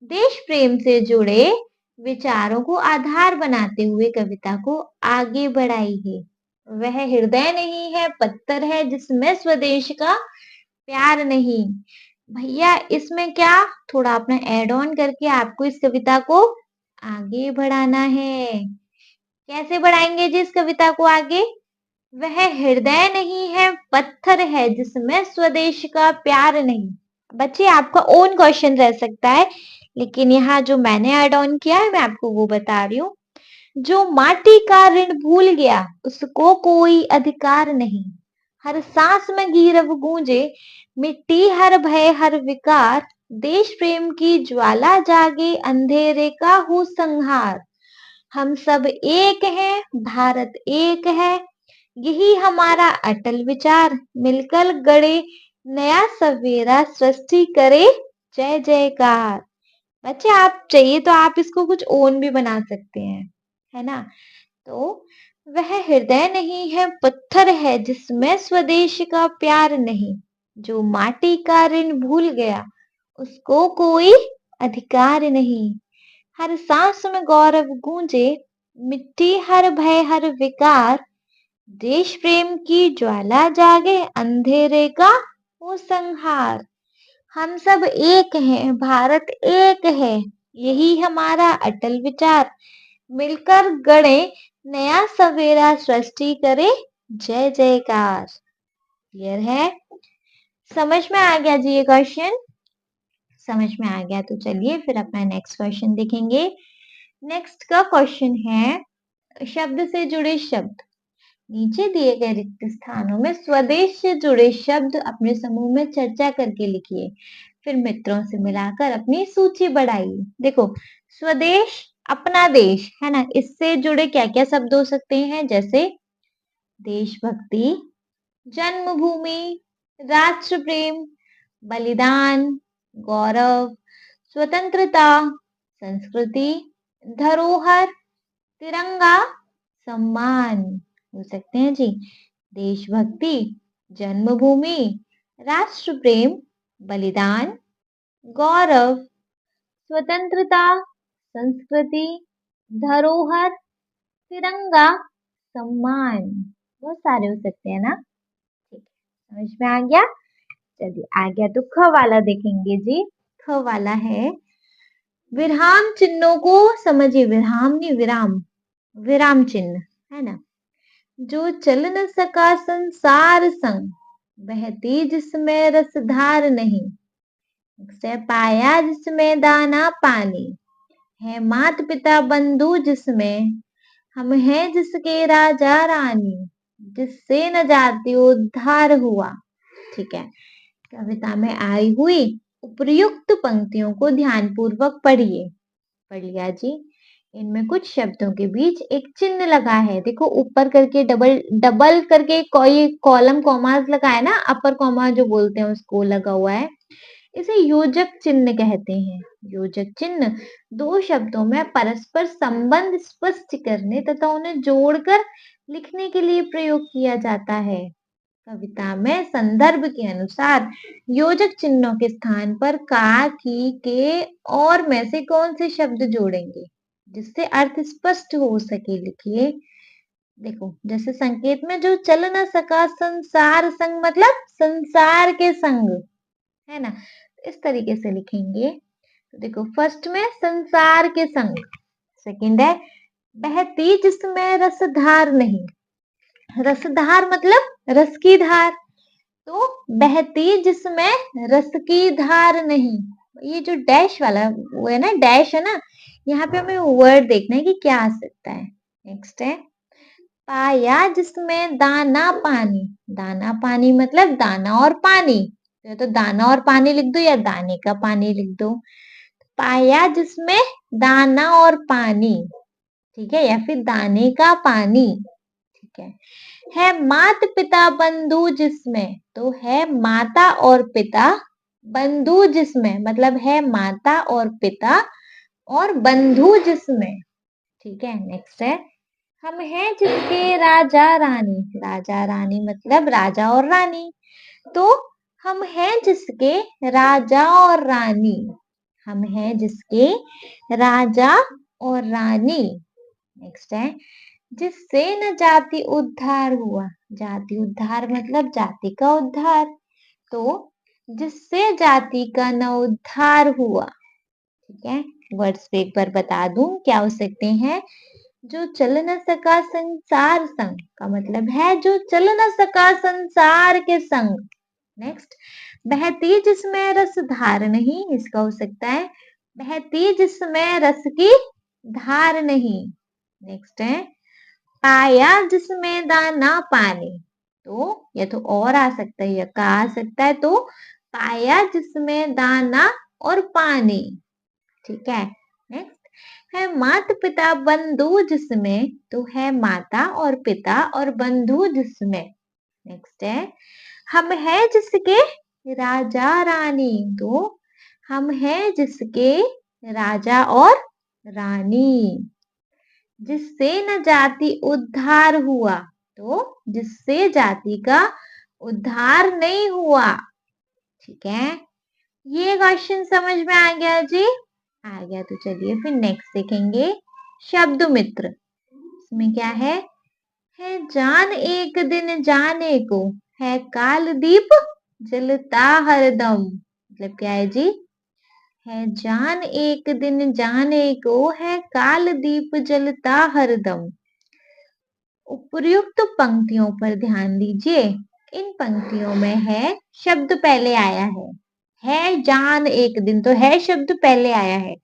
देश प्रेम से जुड़े विचारों को आधार बनाते हुए कविता को आगे बढ़ाई है। वह हृदय नहीं है पत्थर है जिसमें स्वदेश का प्यार नहीं। भैया इसमें क्या थोड़ा अपना एड ऑन करके आपको इस कविता को आगे बढ़ाना है। कैसे बढ़ाएंगे जी इस कविता को आगे? वह हृदय नहीं है पत्थर है जिसमें स्वदेश का प्यार नहीं। बच्चे आपका ओन क्वेश्चन रह सकता है, लेकिन यहाँ जो मैंने ऐड ऑन किया है मैं आपको वो बता रही हूँ। जो माटी का ऋण भूल गया उसको कोई अधिकार नहीं। हर सांस में गीरव गूंजे, मिट्टी हर भय हर विकार। देश प्रेम की ज्वाला जागे, अंधेरे का हो संहार। हम सब एक हैं, भारत एक है, यही हमारा अटल विचार। मिलकर गढ़े नया सवेरा, सृष्टि करे जय जयकार। बच्चे आप चाहिए तो आप इसको कुछ ओन भी बना सकते हैं, है ना? तो वह हृदय नहीं है पत्थर है जिसमें स्वदेश का प्यार नहीं। जो माटी का ऋण भूल गया उसको कोई अधिकार नहीं। हर सांस में गौरव गूंजे, मिट्टी हर भय हर विकार। देश प्रेम की ज्वाला जागे, अंधेरे का हो संहार। हम सब एक हैं, भारत एक है, यही हमारा अटल विचार। मिलकर गढ़े नया सवेरा, सृष्टि करे जय जयकार। क्लियर है? समझ में आ गया जी ये क्वेश्चन? समझ में आ गया तो चलिए फिर अपना नेक्स्ट क्वेश्चन देखेंगे। नेक्स्ट का क्वेश्चन है शब्द से जुड़े शब्द। नीचे दिए गए रिक्त स्थानों में स्वदेश से जुड़े शब्द अपने समूह में चर्चा करके लिखिए, फिर मित्रों से मिलाकर अपनी सूची बढ़ाइए। देखो स्वदेश अपना देश है ना, इससे जुड़े क्या क्या शब्द हो सकते हैं, जैसे देशभक्ति, जन्मभूमि, राष्ट्र प्रेम, बलिदान, गौरव, स्वतंत्रता, संस्कृति, धरोहर, तिरंगा, सम्मान हो सकते हैं जी। देशभक्ति, जन्मभूमि, राष्ट्र प्रेम, बलिदान, गौरव, स्वतंत्रता, संस्कृति, धरोहर, तिरंगा, सम्मान, बहुत सारे हो सकते हैं ना। ठीक है, समझ में आ गया? चलिए आ गया तो ख वाला देखेंगे जी। ख वाला है विराम चिन्हों को समझिए। विराम नहीं विराम, विराम चिन्ह है ना। जो चल न सका संसार संग, बहती जिसमें रसधार नहीं। से पाया जिसमें दाना पानी, है मात पिता बंधु जिसमें। हम हैं जिसके राजा रानी, जिससे न जाति उद्धार हुआ। ठीक है, कविता में आई हुई उपर्युक्त पंक्तियों को ध्यानपूर्वक पढ़िए। पढ़ लिया जी। इनमें कुछ शब्दों के बीच एक चिन्ह लगा है, देखो ऊपर करके डबल डबल करके कोई कॉलम कॉमास लगा है ना, अपर कॉमा जो बोलते हैं उसको लगा हुआ है, इसे योजक चिन्ह कहते हैं। योजक चिन्ह दो शब्दों में परस्पर संबंध स्पष्ट करने तथा उन्हें जोड़कर लिखने के लिए प्रयोग किया जाता है। कविता में संदर्भ के अनुसार योजक चिन्हों के स्थान पर का, की, के और में से कौन से शब्द जोड़ेंगे जिससे अर्थ स्पष्ट हो सके, लिखिए। देखो जैसे संकेत में जो चल न सका संसार संग, मतलब संसार के संग, है ना, इस तरीके से लिखेंगे। तो देखो फर्स्ट में संसार के संग, सेकंड है बहती जिसमें रसधार नहीं। रसधार मतलब रस की धार, तो बहती जिसमें रस की धार नहीं। ये जो डैश वाला वो है ना, डैश है ना, यहाँ पे हमें वर्ड देखना है कि क्या आ सकता है। नेक्स्ट है पाया जिसमें दाना पानी। दाना पानी मतलब दाना और पानी, तो दाना और पानी लिख दो या दाने का पानी लिख दो। पाया जिसमें दाना और पानी, ठीक है, या फिर दाने का पानी, ठीक है मात पिता बंधु जिसमें, तो है माता और पिता, बंधु जिसमें मतलब है माता और पिता, और बंधु जिसमें, ठीक है। नेक्स्ट है हम हैं जिसके राजा रानी। राजा रानी मतलब राजा और रानी, तो हम हैं जिसके राजा और रानी। हम हैं जिसके राजा और रानी। नेक्स्ट है जिससे न जाति उद्धार हुआ। जाति उद्धार मतलब जाति का उद्धार, तो जिससे जाति का न उद्धार हुआ, ठीक है। वर्ड्स पे एक बार बता दूं क्या हो सकते हैं। जो चल न सका संसार संग का मतलब है जो चल न सका संसार के संग। नेक्स्ट बहती जिसमें रस धार नहीं, इसका हो सकता है बहती जिसमें रस की धार नहीं। नेक्स्ट है पाया जिसमें दाना पानी, तो यह तो और आ सकता है, यह का आ सकता है, तो पाया जिसमें दाना और पानी, ठीक है। नेक्स्ट है माता पिता बंधु जिसमें, तो है माता और पिता और बंधु जिसमें। नेक्स्ट है हम है जिसके राजा रानी, तो हम है जिसके राजा और रानी। जिससे न जाति उद्धार हुआ, तो जिससे जाति का उद्धार नहीं हुआ, ठीक है। ये क्वेश्चन समझ में आ गया जी? आ गया तो चलिए फिर नेक्स्ट देखेंगे शब्द मित्र। इसमें क्या है जान एक दिन जाने को, है काल दीप जलता हरदम, मतलब क्या है जी? है जान एक दिन जाने को, है काल दीप जलता हरदम। उपर्युक्त पंक्तियों पर ध्यान दीजिए। इन पंक्तियों में है शब्द पहले आया है जान एक दिन, तो है शब्द पहले आया है,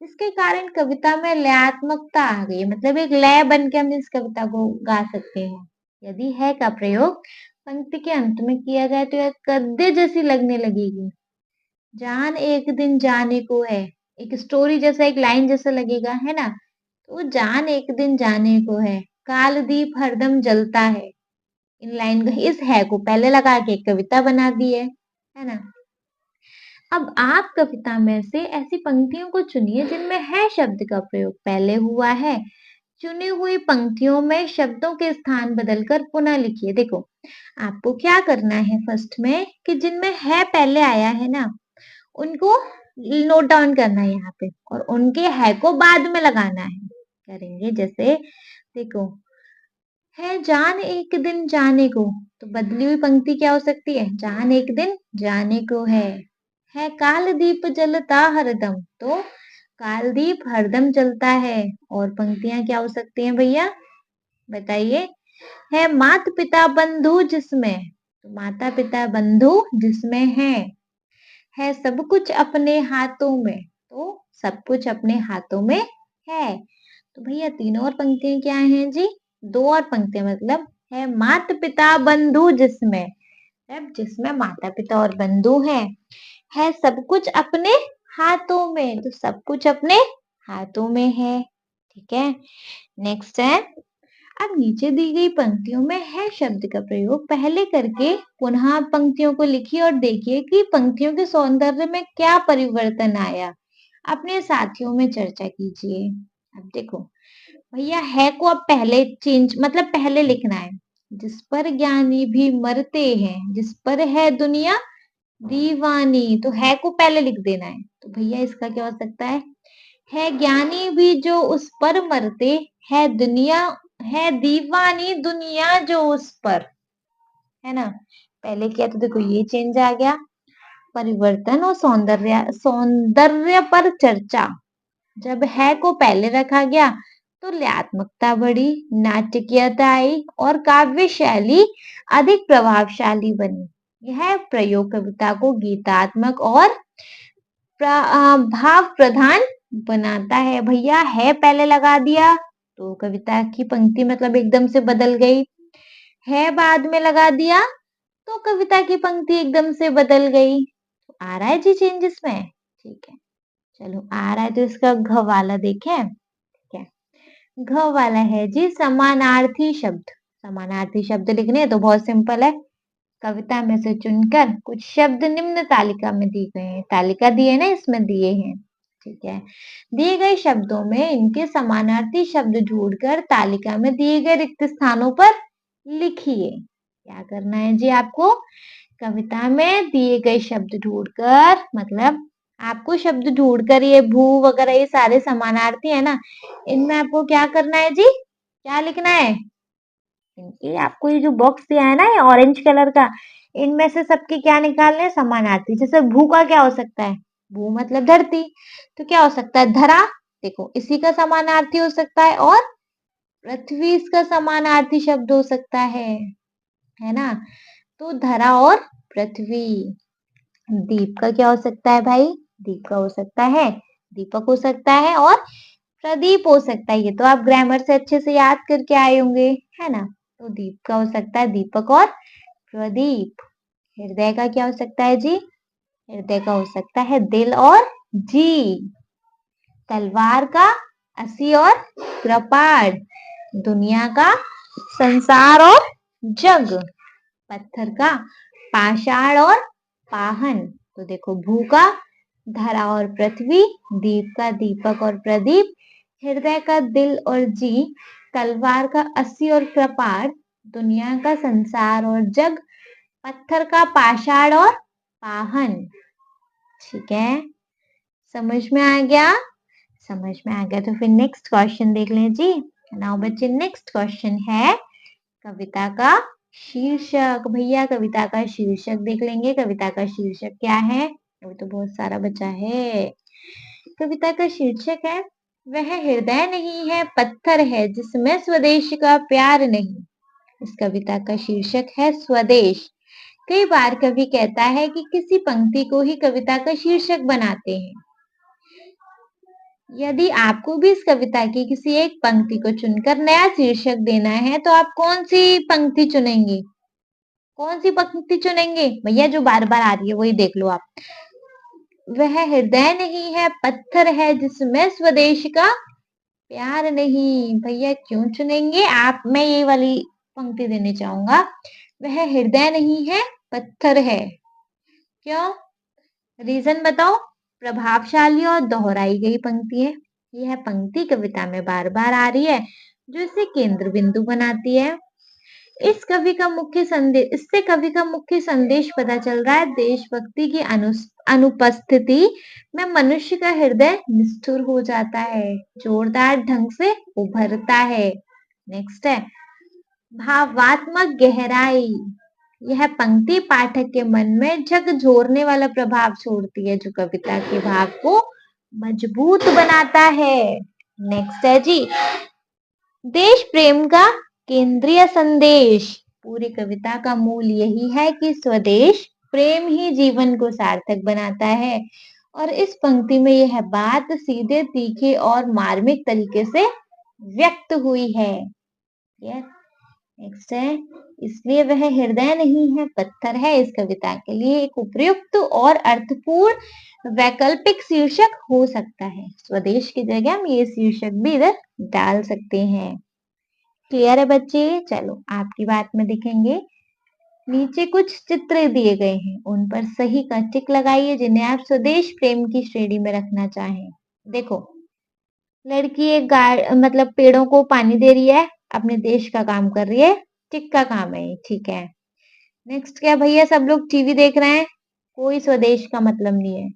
इसके कारण कविता में लयात्मकता आ गई, मतलब एक लय बन के हम इस कविता को गा सकते हैं। यदि है का प्रयोग पंक्ति के अंत में किया जाए तो यह गद्य जैसी लगने लगेगी। जान एक दिन जाने को है, एक स्टोरी जैसा, एक लाइन जैसा लगेगा, है ना। तो जान एक दिन जाने को है, कालदीप हरदम जलता है, इन लाइन इस है को पहले लगा के कविता बना दी है ना। अब आप कविता में से ऐसी पंक्तियों को चुनिए जिनमें है शब्द का प्रयोग पहले हुआ है। चुनी हुई पंक्तियों में शब्दों के स्थान बदलकर पुनः लिखिए। देखो आपको क्या करना है फर्स्ट में कि जिनमें है पहले आया है ना, उनको नोट डाउन करना है यहाँ पे, और उनके है को बाद में लगाना है। करेंगे जैसे देखो है जान एक दिन जाने को, तो बदली हुई पंक्ति क्या हो सकती है, जान एक दिन जाने को है काल दीप जलता हरदम, तो कालदीप हरदम जलता है। और पंक्तियां क्या हो सकती हैं भैया बताइए। है माता पिता बंधु जिसमें, तो माता पिता बंधु जिसमें है सब कुछ अपने हाथों में, तो सब कुछ अपने हाथों में है। तो भैया तीनों और पंक्तियां क्या हैं जी, दो और पंक्तियां, मतलब है माता पिता बंधु जिसमें, अब जिसमें माता पिता और बंधु है सब कुछ अपने हाथों में, तो सब कुछ अपने हाथों में है, ठीक है। नेक्स्ट है अब नीचे दी गई पंक्तियों में है शब्द का प्रयोग पहले करके पुनः पंक्तियों को लिखिए और देखिए कि पंक्तियों के सौंदर्य में क्या परिवर्तन आया। अपने साथियों में चर्चा कीजिए। अब देखो भैया है को अब पहले चेंज मतलब पहले लिखना है। जिस पर ज्ञानी भी मरते हैं, जिस पर है दुनिया दीवानी, तो है को पहले लिख देना है। तो भैया इसका क्या हो सकता है ज्ञानी भी जो उस पर मरते, है दुनिया, है दीवानी दुनिया जो उस पर, है ना। पहले किया तो देखो ये चेंज आ गया। परिवर्तन और सौंदर्य, सौंदर्य पर चर्चा। जब है को पहले रखा गया तो लयात्मकता बढ़ी, नाटकीयता आई और काव्य शैली अधिक प्रभावशाली बनी। यह प्रयोग कविता को गीतात्मक और भाव प्रधान बनाता है। भैया है पहले लगा दिया तो कविता की पंक्ति मतलब एकदम से बदल गई, है बाद में लगा दिया तो कविता की पंक्ति एकदम से बदल गई। तो आ रहा है जी चेंज इसमें? ठीक है, चलो आ रहा है तो इसका घ वाला देखें। ठीक है, घ वाला है जी समानार्थी शब्द। समानार्थी शब्द लिखने हैं तो बहुत सिंपल है, कविता में से चुनकर कुछ शब्द निम्न तालिका में दिए गए हैं। तालिका दी है ना, इसमें दिए हैं। ठीक है, दिए गए शब्दों में इनके समानार्थी शब्द ढूंढकर तालिका में दिए गए रिक्त स्थानों पर लिखिए। क्या करना है जी आपको? कविता में दिए गए शब्द ढूंढकर, मतलब आपको शब्द ढूंढकर, ये भू वगैरह ये सारे समानार्थी है ना, इनमें आपको क्या करना है जी? क्या लिखना है? ये आपको ये जो बॉक्स दिया है ना, ये ऑरेंज कलर का, इनमें से सबके क्या निकालने हैं? समानार्थी। जैसे भू का क्या हो सकता है? भू मतलब धरती, तो क्या हो सकता है? धरा। देखो इसी का समानार्थी हो सकता है, और पृथ्वी इसका समानार्थी शब्द हो सकता है ना? तो धरा और पृथ्वी। दीप का क्या हो सकता है भाई? दीप का हो सकता है, दीपक हो सकता है, और प्रदीप हो सकता है। ये तो आप ग्रामर से अच्छे से याद करके आए होंगे, है ना? तो दीप का हो सकता है दीपक और प्रदीप। हृदय का क्या हो सकता है जी? हृदय का हो सकता है दिल और जी। तलवार का असी और कृपाण। दुनिया का संसार और जग। पत्थर का पाषाण और पाहन। तो देखो भू का धरा और पृथ्वी, दीप का दीपक और प्रदीप, हृदय का दिल और जी, तलवार का अस्सी और कृपाण, दुनिया का संसार और जग, पत्थर का पाषाण और पाहन। ठीक है, समझ में आ गया? समझ में आ गया तो फिर नेक्स्ट क्वेश्चन देख लें जी। नाउ बच्चे नेक्स्ट क्वेश्चन है कविता का शीर्षक। भैया कविता का शीर्षक देख लेंगे, कविता का शीर्षक क्या है? अभी तो बहुत सारा बचा है। कविता का शीर्षक है वह हृदय नहीं है पत्थर है जिसमें स्वदेश का प्यार नहीं। इस कविता का शीर्षक है स्वदेश। कई बार कवि कहता है कि किसी पंक्ति को ही कविता का शीर्षक बनाते हैं। यदि आपको भी इस कविता की किसी एक पंक्ति को चुनकर नया शीर्षक देना है तो आप कौन सी पंक्ति चुनेंगे? कौन सी पंक्ति चुनेंगे? भैया जो बार बार आ रही है वही देख लो आप। वह हृदय नहीं है पत्थर है जिसमें स्वदेश का प्यार नहीं। भैया क्यों चुनेंगे आप? मैं ये वाली पंक्ति देने चाहूंगा, वह हृदय नहीं है पत्थर है। क्यों? रीजन बताओ। प्रभावशाली और दोहराई गई पंक्ति है। यह पंक्ति कविता में बार बार आ रही है जो इसे केंद्र बिंदु बनाती है। इससे कवि का मुख्य संदेश पता चल रहा है। देशभक्ति की अनुपस्थिति में मनुष्य का हृदय निष्ठुर हो जाता है, जोरदार ढंग से उभरता है। नेक्स्ट है भावात्मक गहराई। यह पंक्ति पाठक के मन में झकझोरने वाला प्रभाव छोड़ती है जो कविता के भाव को मजबूत बनाता है। नेक्स्ट है जी देश प्रेम का केंद्रीय संदेश। पूरी कविता का मूल यही है कि स्वदेश प्रेम ही जीवन को सार्थक बनाता है, और इस पंक्ति में यह बात सीधे तीखे और मार्मिक तरीके से व्यक्त हुई है। नेक्स्ट है इसलिए वह हृदय नहीं है पत्थर है इस कविता के लिए एक उपयुक्त और अर्थपूर्ण वैकल्पिक शीर्षक हो सकता है। स्वदेश की जगह हम ये शीर्षक भी इधर डाल सकते हैं। क्लियर है बच्चे? चलो आपकी बात में देखेंगे। नीचे कुछ चित्र दिए गए हैं, उन पर सही का टिक लगाइए जिन्हें आप स्वदेश प्रेम की श्रेणी में रखना चाहें। देखो लड़की एक मतलब पेड़ों को पानी दे रही है, अपने देश का काम कर रही है, टिक का काम है, ठीक है। नेक्स्ट क्या भैया? सब लोग टीवी देख रहे हैं, कोई स्वदेश का मतलब नहीं है।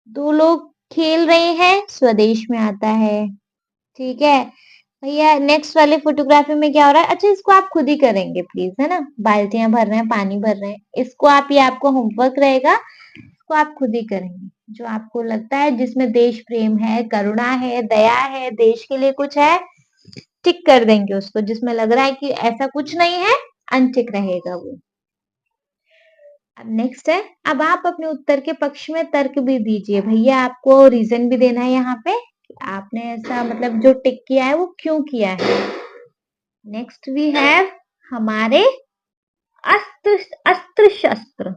दो लोग खेल रहे हैं, स्वदेश में आता है, ठीक है भैया। नेक्स्ट वाले फोटोग्राफी में क्या हो रहा है? अच्छा इसको आप खुद ही करेंगे प्लीज, है ना? बाल्टियां भर रहे हैं, पानी भर रहे हैं, इसको आप, ये आपको होमवर्क रहेगा, इसको आप खुद ही करेंगे। जो आपको लगता है जिसमें देश प्रेम है, करुणा है, दया है, देश के लिए कुछ है, टिक कर देंगे उसको। जिसमें लग रहा है कि ऐसा कुछ नहीं है, अनटिक रहेगा वो। अब नेक्स्ट है, अब आप अपने उत्तर के पक्ष में तर्क भी दीजिए। भैया आपको रीजन भी देना है यहाँ पे कि आपने ऐसा मतलब जो टिक किया है वो क्यों किया है। नेक्स्ट वी हैव हमारे अस्त्र अस्त्र शस्त्र।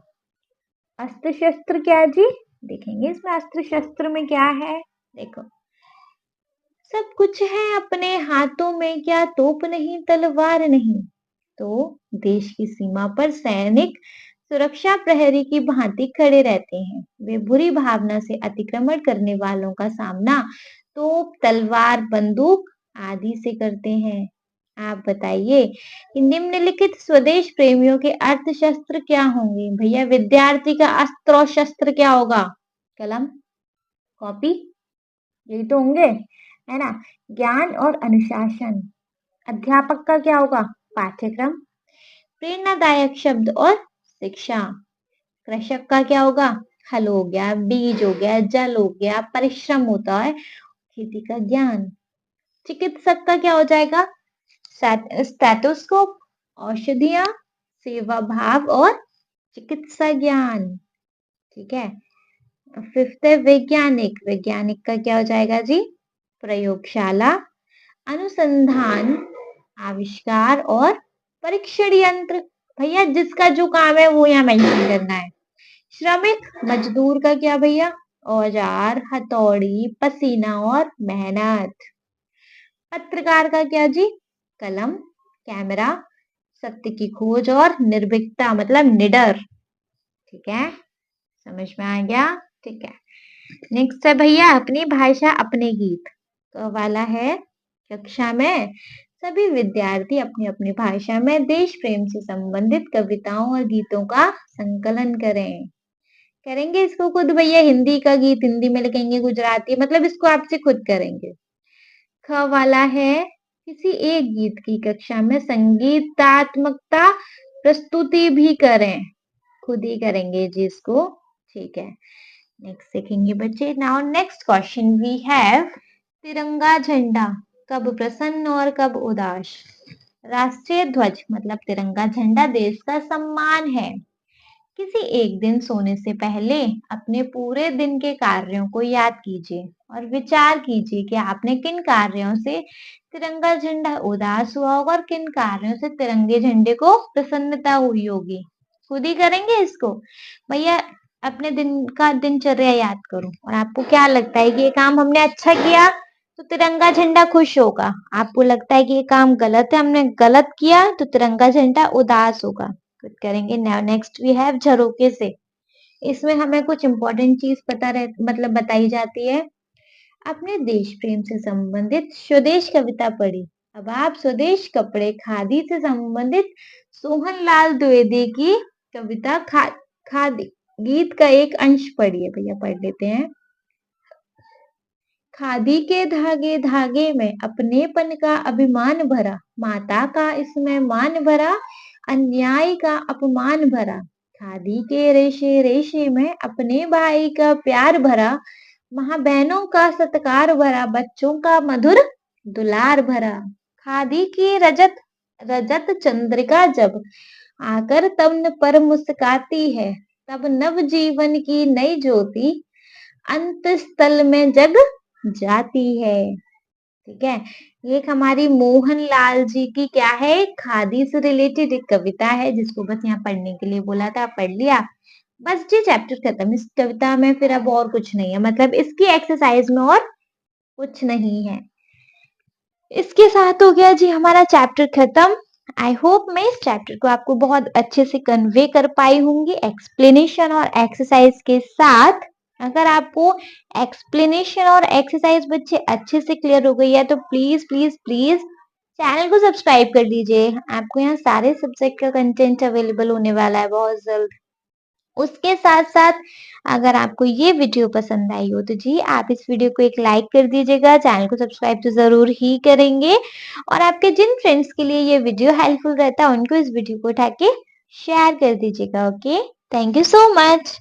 अस्त्र शस्त्र क्या है जी, देखेंगे इसमें अस्त्र शस्त्र में क्या है। देखो, सब कुछ है अपने हाथों में, क्या तोप नहीं तलवार नहीं। तो देश की सीमा पर सैनिक सुरक्षा प्रहरी की भांति खड़े रहते हैं। वे बुरी भावना से अतिक्रमण करने वालों का सामना तोप तलवार बंदूक आदि से करते हैं। आप बताइए कि निम्नलिखित स्वदेश प्रेमियों के अर्थ शस्त्र क्या होंगे। भैया विद्यार्थी का अस्त्र और शस्त्र क्या होगा, कलम कॉपी, यही तो होंगे, है ना। ज्ञान और अनुशासन, अध्यापक का क्या होगा, पाठ्यक्रम। प्रेरणादायक शब्द और शिक्षा, कृषक का क्या होगा, हल हो गया, बीज हो गया, जल हो गया, परिश्रम होता है, खेती का ज्ञान। चिकित्सक का क्या हो जाएगा, स्टेथोस्कोप, औषधियां, सेवा भाव और चिकित्सा ज्ञान। ठीक है। फिफ्थ है वैज्ञानिक। वैज्ञानिक का क्या हो जाएगा जी, प्रयोगशाला, अनुसंधान, आविष्कार और परीक्षण यंत्र। भैया जिसका जो काम है वो यहाँ मेंशन करना है। श्रमिक मजदूर का क्या भैया, औजार, हथौड़ी, पसीना और मेहनत। पत्रकार का क्या जी, कलम, कैमरा, सत्य की खोज और निर्भीकता मतलब निडर। ठीक है, समझ में आ गया। ठीक है, नेक्स्ट है भैया अपनी भाषा अपने गीत। तो वाला है, कक्षा में सभी विद्यार्थी अपनी अपनी भाषा में देश प्रेम से संबंधित कविताओं और गीतों का संकलन करें। करेंगे इसको खुद भैया, हिंदी का गीत हिंदी में लिखेंगे, गुजराती मतलब इसको आपसे खुद करेंगे। ख वाला है, किसी एक गीत की कक्षा में संगीतात्मकता प्रस्तुति भी करें। खुद ही करेंगे जी इसको। ठीक है, नेक्स्ट देखेंगे बच्चे। Now next question we have, तिरंगा झंडा कब प्रसन्न और कब उदास। राष्ट्रीय ध्वज मतलब तिरंगा झंडा देश का सम्मान है। किसी एक दिन सोने से पहले अपने पूरे दिन के कार्यों को याद कीजिए और विचार कीजिए कि आपने किन कार्यों से तिरंगा झंडा उदास हुआ होगा और किन कार्यों से तिरंगे झंडे को प्रसन्नता हुई होगी। खुद ही करेंगे इसको भैया। अपने दिन का दिनचर्या याद करो और आपको क्या लगता है कि ये काम हमने अच्छा किया तो तिरंगा झंडा खुश होगा। आपको लगता है कि ये काम गलत है, हमने गलत किया तो तिरंगा झंडा उदास होगा। खुद करेंगे। नेक्स्ट वी हैव झरोके से। इसमें हमें कुछ इंपॉर्टेंट चीज पता रह मतलब बताई जाती है। अपने देश प्रेम से संबंधित स्वदेश कविता पढ़ी। अब आप स्वदेश कपड़े खादी से संबंधित सोहन लाल द्विवेदी की कविता खादी गीत का एक अंश पढ़िए। भैया पढ़ लेते हैं। खादी के धागे धागे में अपनेपन का अभिमान भरा, माता का इसमें मान भरा, अन्याय का अपमान भरा। खादी के रेशे रेशे में अपने भाई का प्यार भरा, माँ बहनों का सत्कार भरा, बच्चों का मधुर दुलार भरा। खादी की रजत रजत चंद्रिका जब आकर तन पर मुस्काती है, तब नव जीवन की नई ज्योति अंत स्थल में जग जाती है। ठीक है, ये एक हमारी मोहन लाल जी की क्या है, खादी से रिलेटेड एक कविता है जिसको बस यहाँ पढ़ने के लिए बोला था, पढ़ लिया बस जी, चैप्टर खत्म। इस कविता में फिर अब और कुछ नहीं है, मतलब इसकी एक्सरसाइज में और कुछ नहीं है। इसके साथ हो गया जी हमारा चैप्टर खत्म। आई होप मैं इस चैप्टर को आपको बहुत अच्छे से कन्वे कर पाई होंगी एक्सप्लेनेशन और एक्सरसाइज के साथ। अगर आपको एक्सप्लेनेशन और एक्सरसाइज बच्चे अच्छे से क्लियर हो गई है तो प्लीज प्लीज प्लीज चैनल को सब्सक्राइब कर लीजिए। आपको यहाँ सारे सब्जेक्ट का कंटेंट अवेलेबल होने वाला है बहुत जल्द। उसके साथ साथ अगर आपको ये वीडियो पसंद आई हो तो जी आप इस वीडियो को एक लाइक कर दीजिएगा, चैनल को सब्सक्राइब तो जरूर ही करेंगे और आपके जिन फ्रेंड्स के लिए ये वीडियो हेल्पफुल रहता है उनको इस वीडियो को उठा के शेयर कर दीजिएगा। Okay, thank you so much.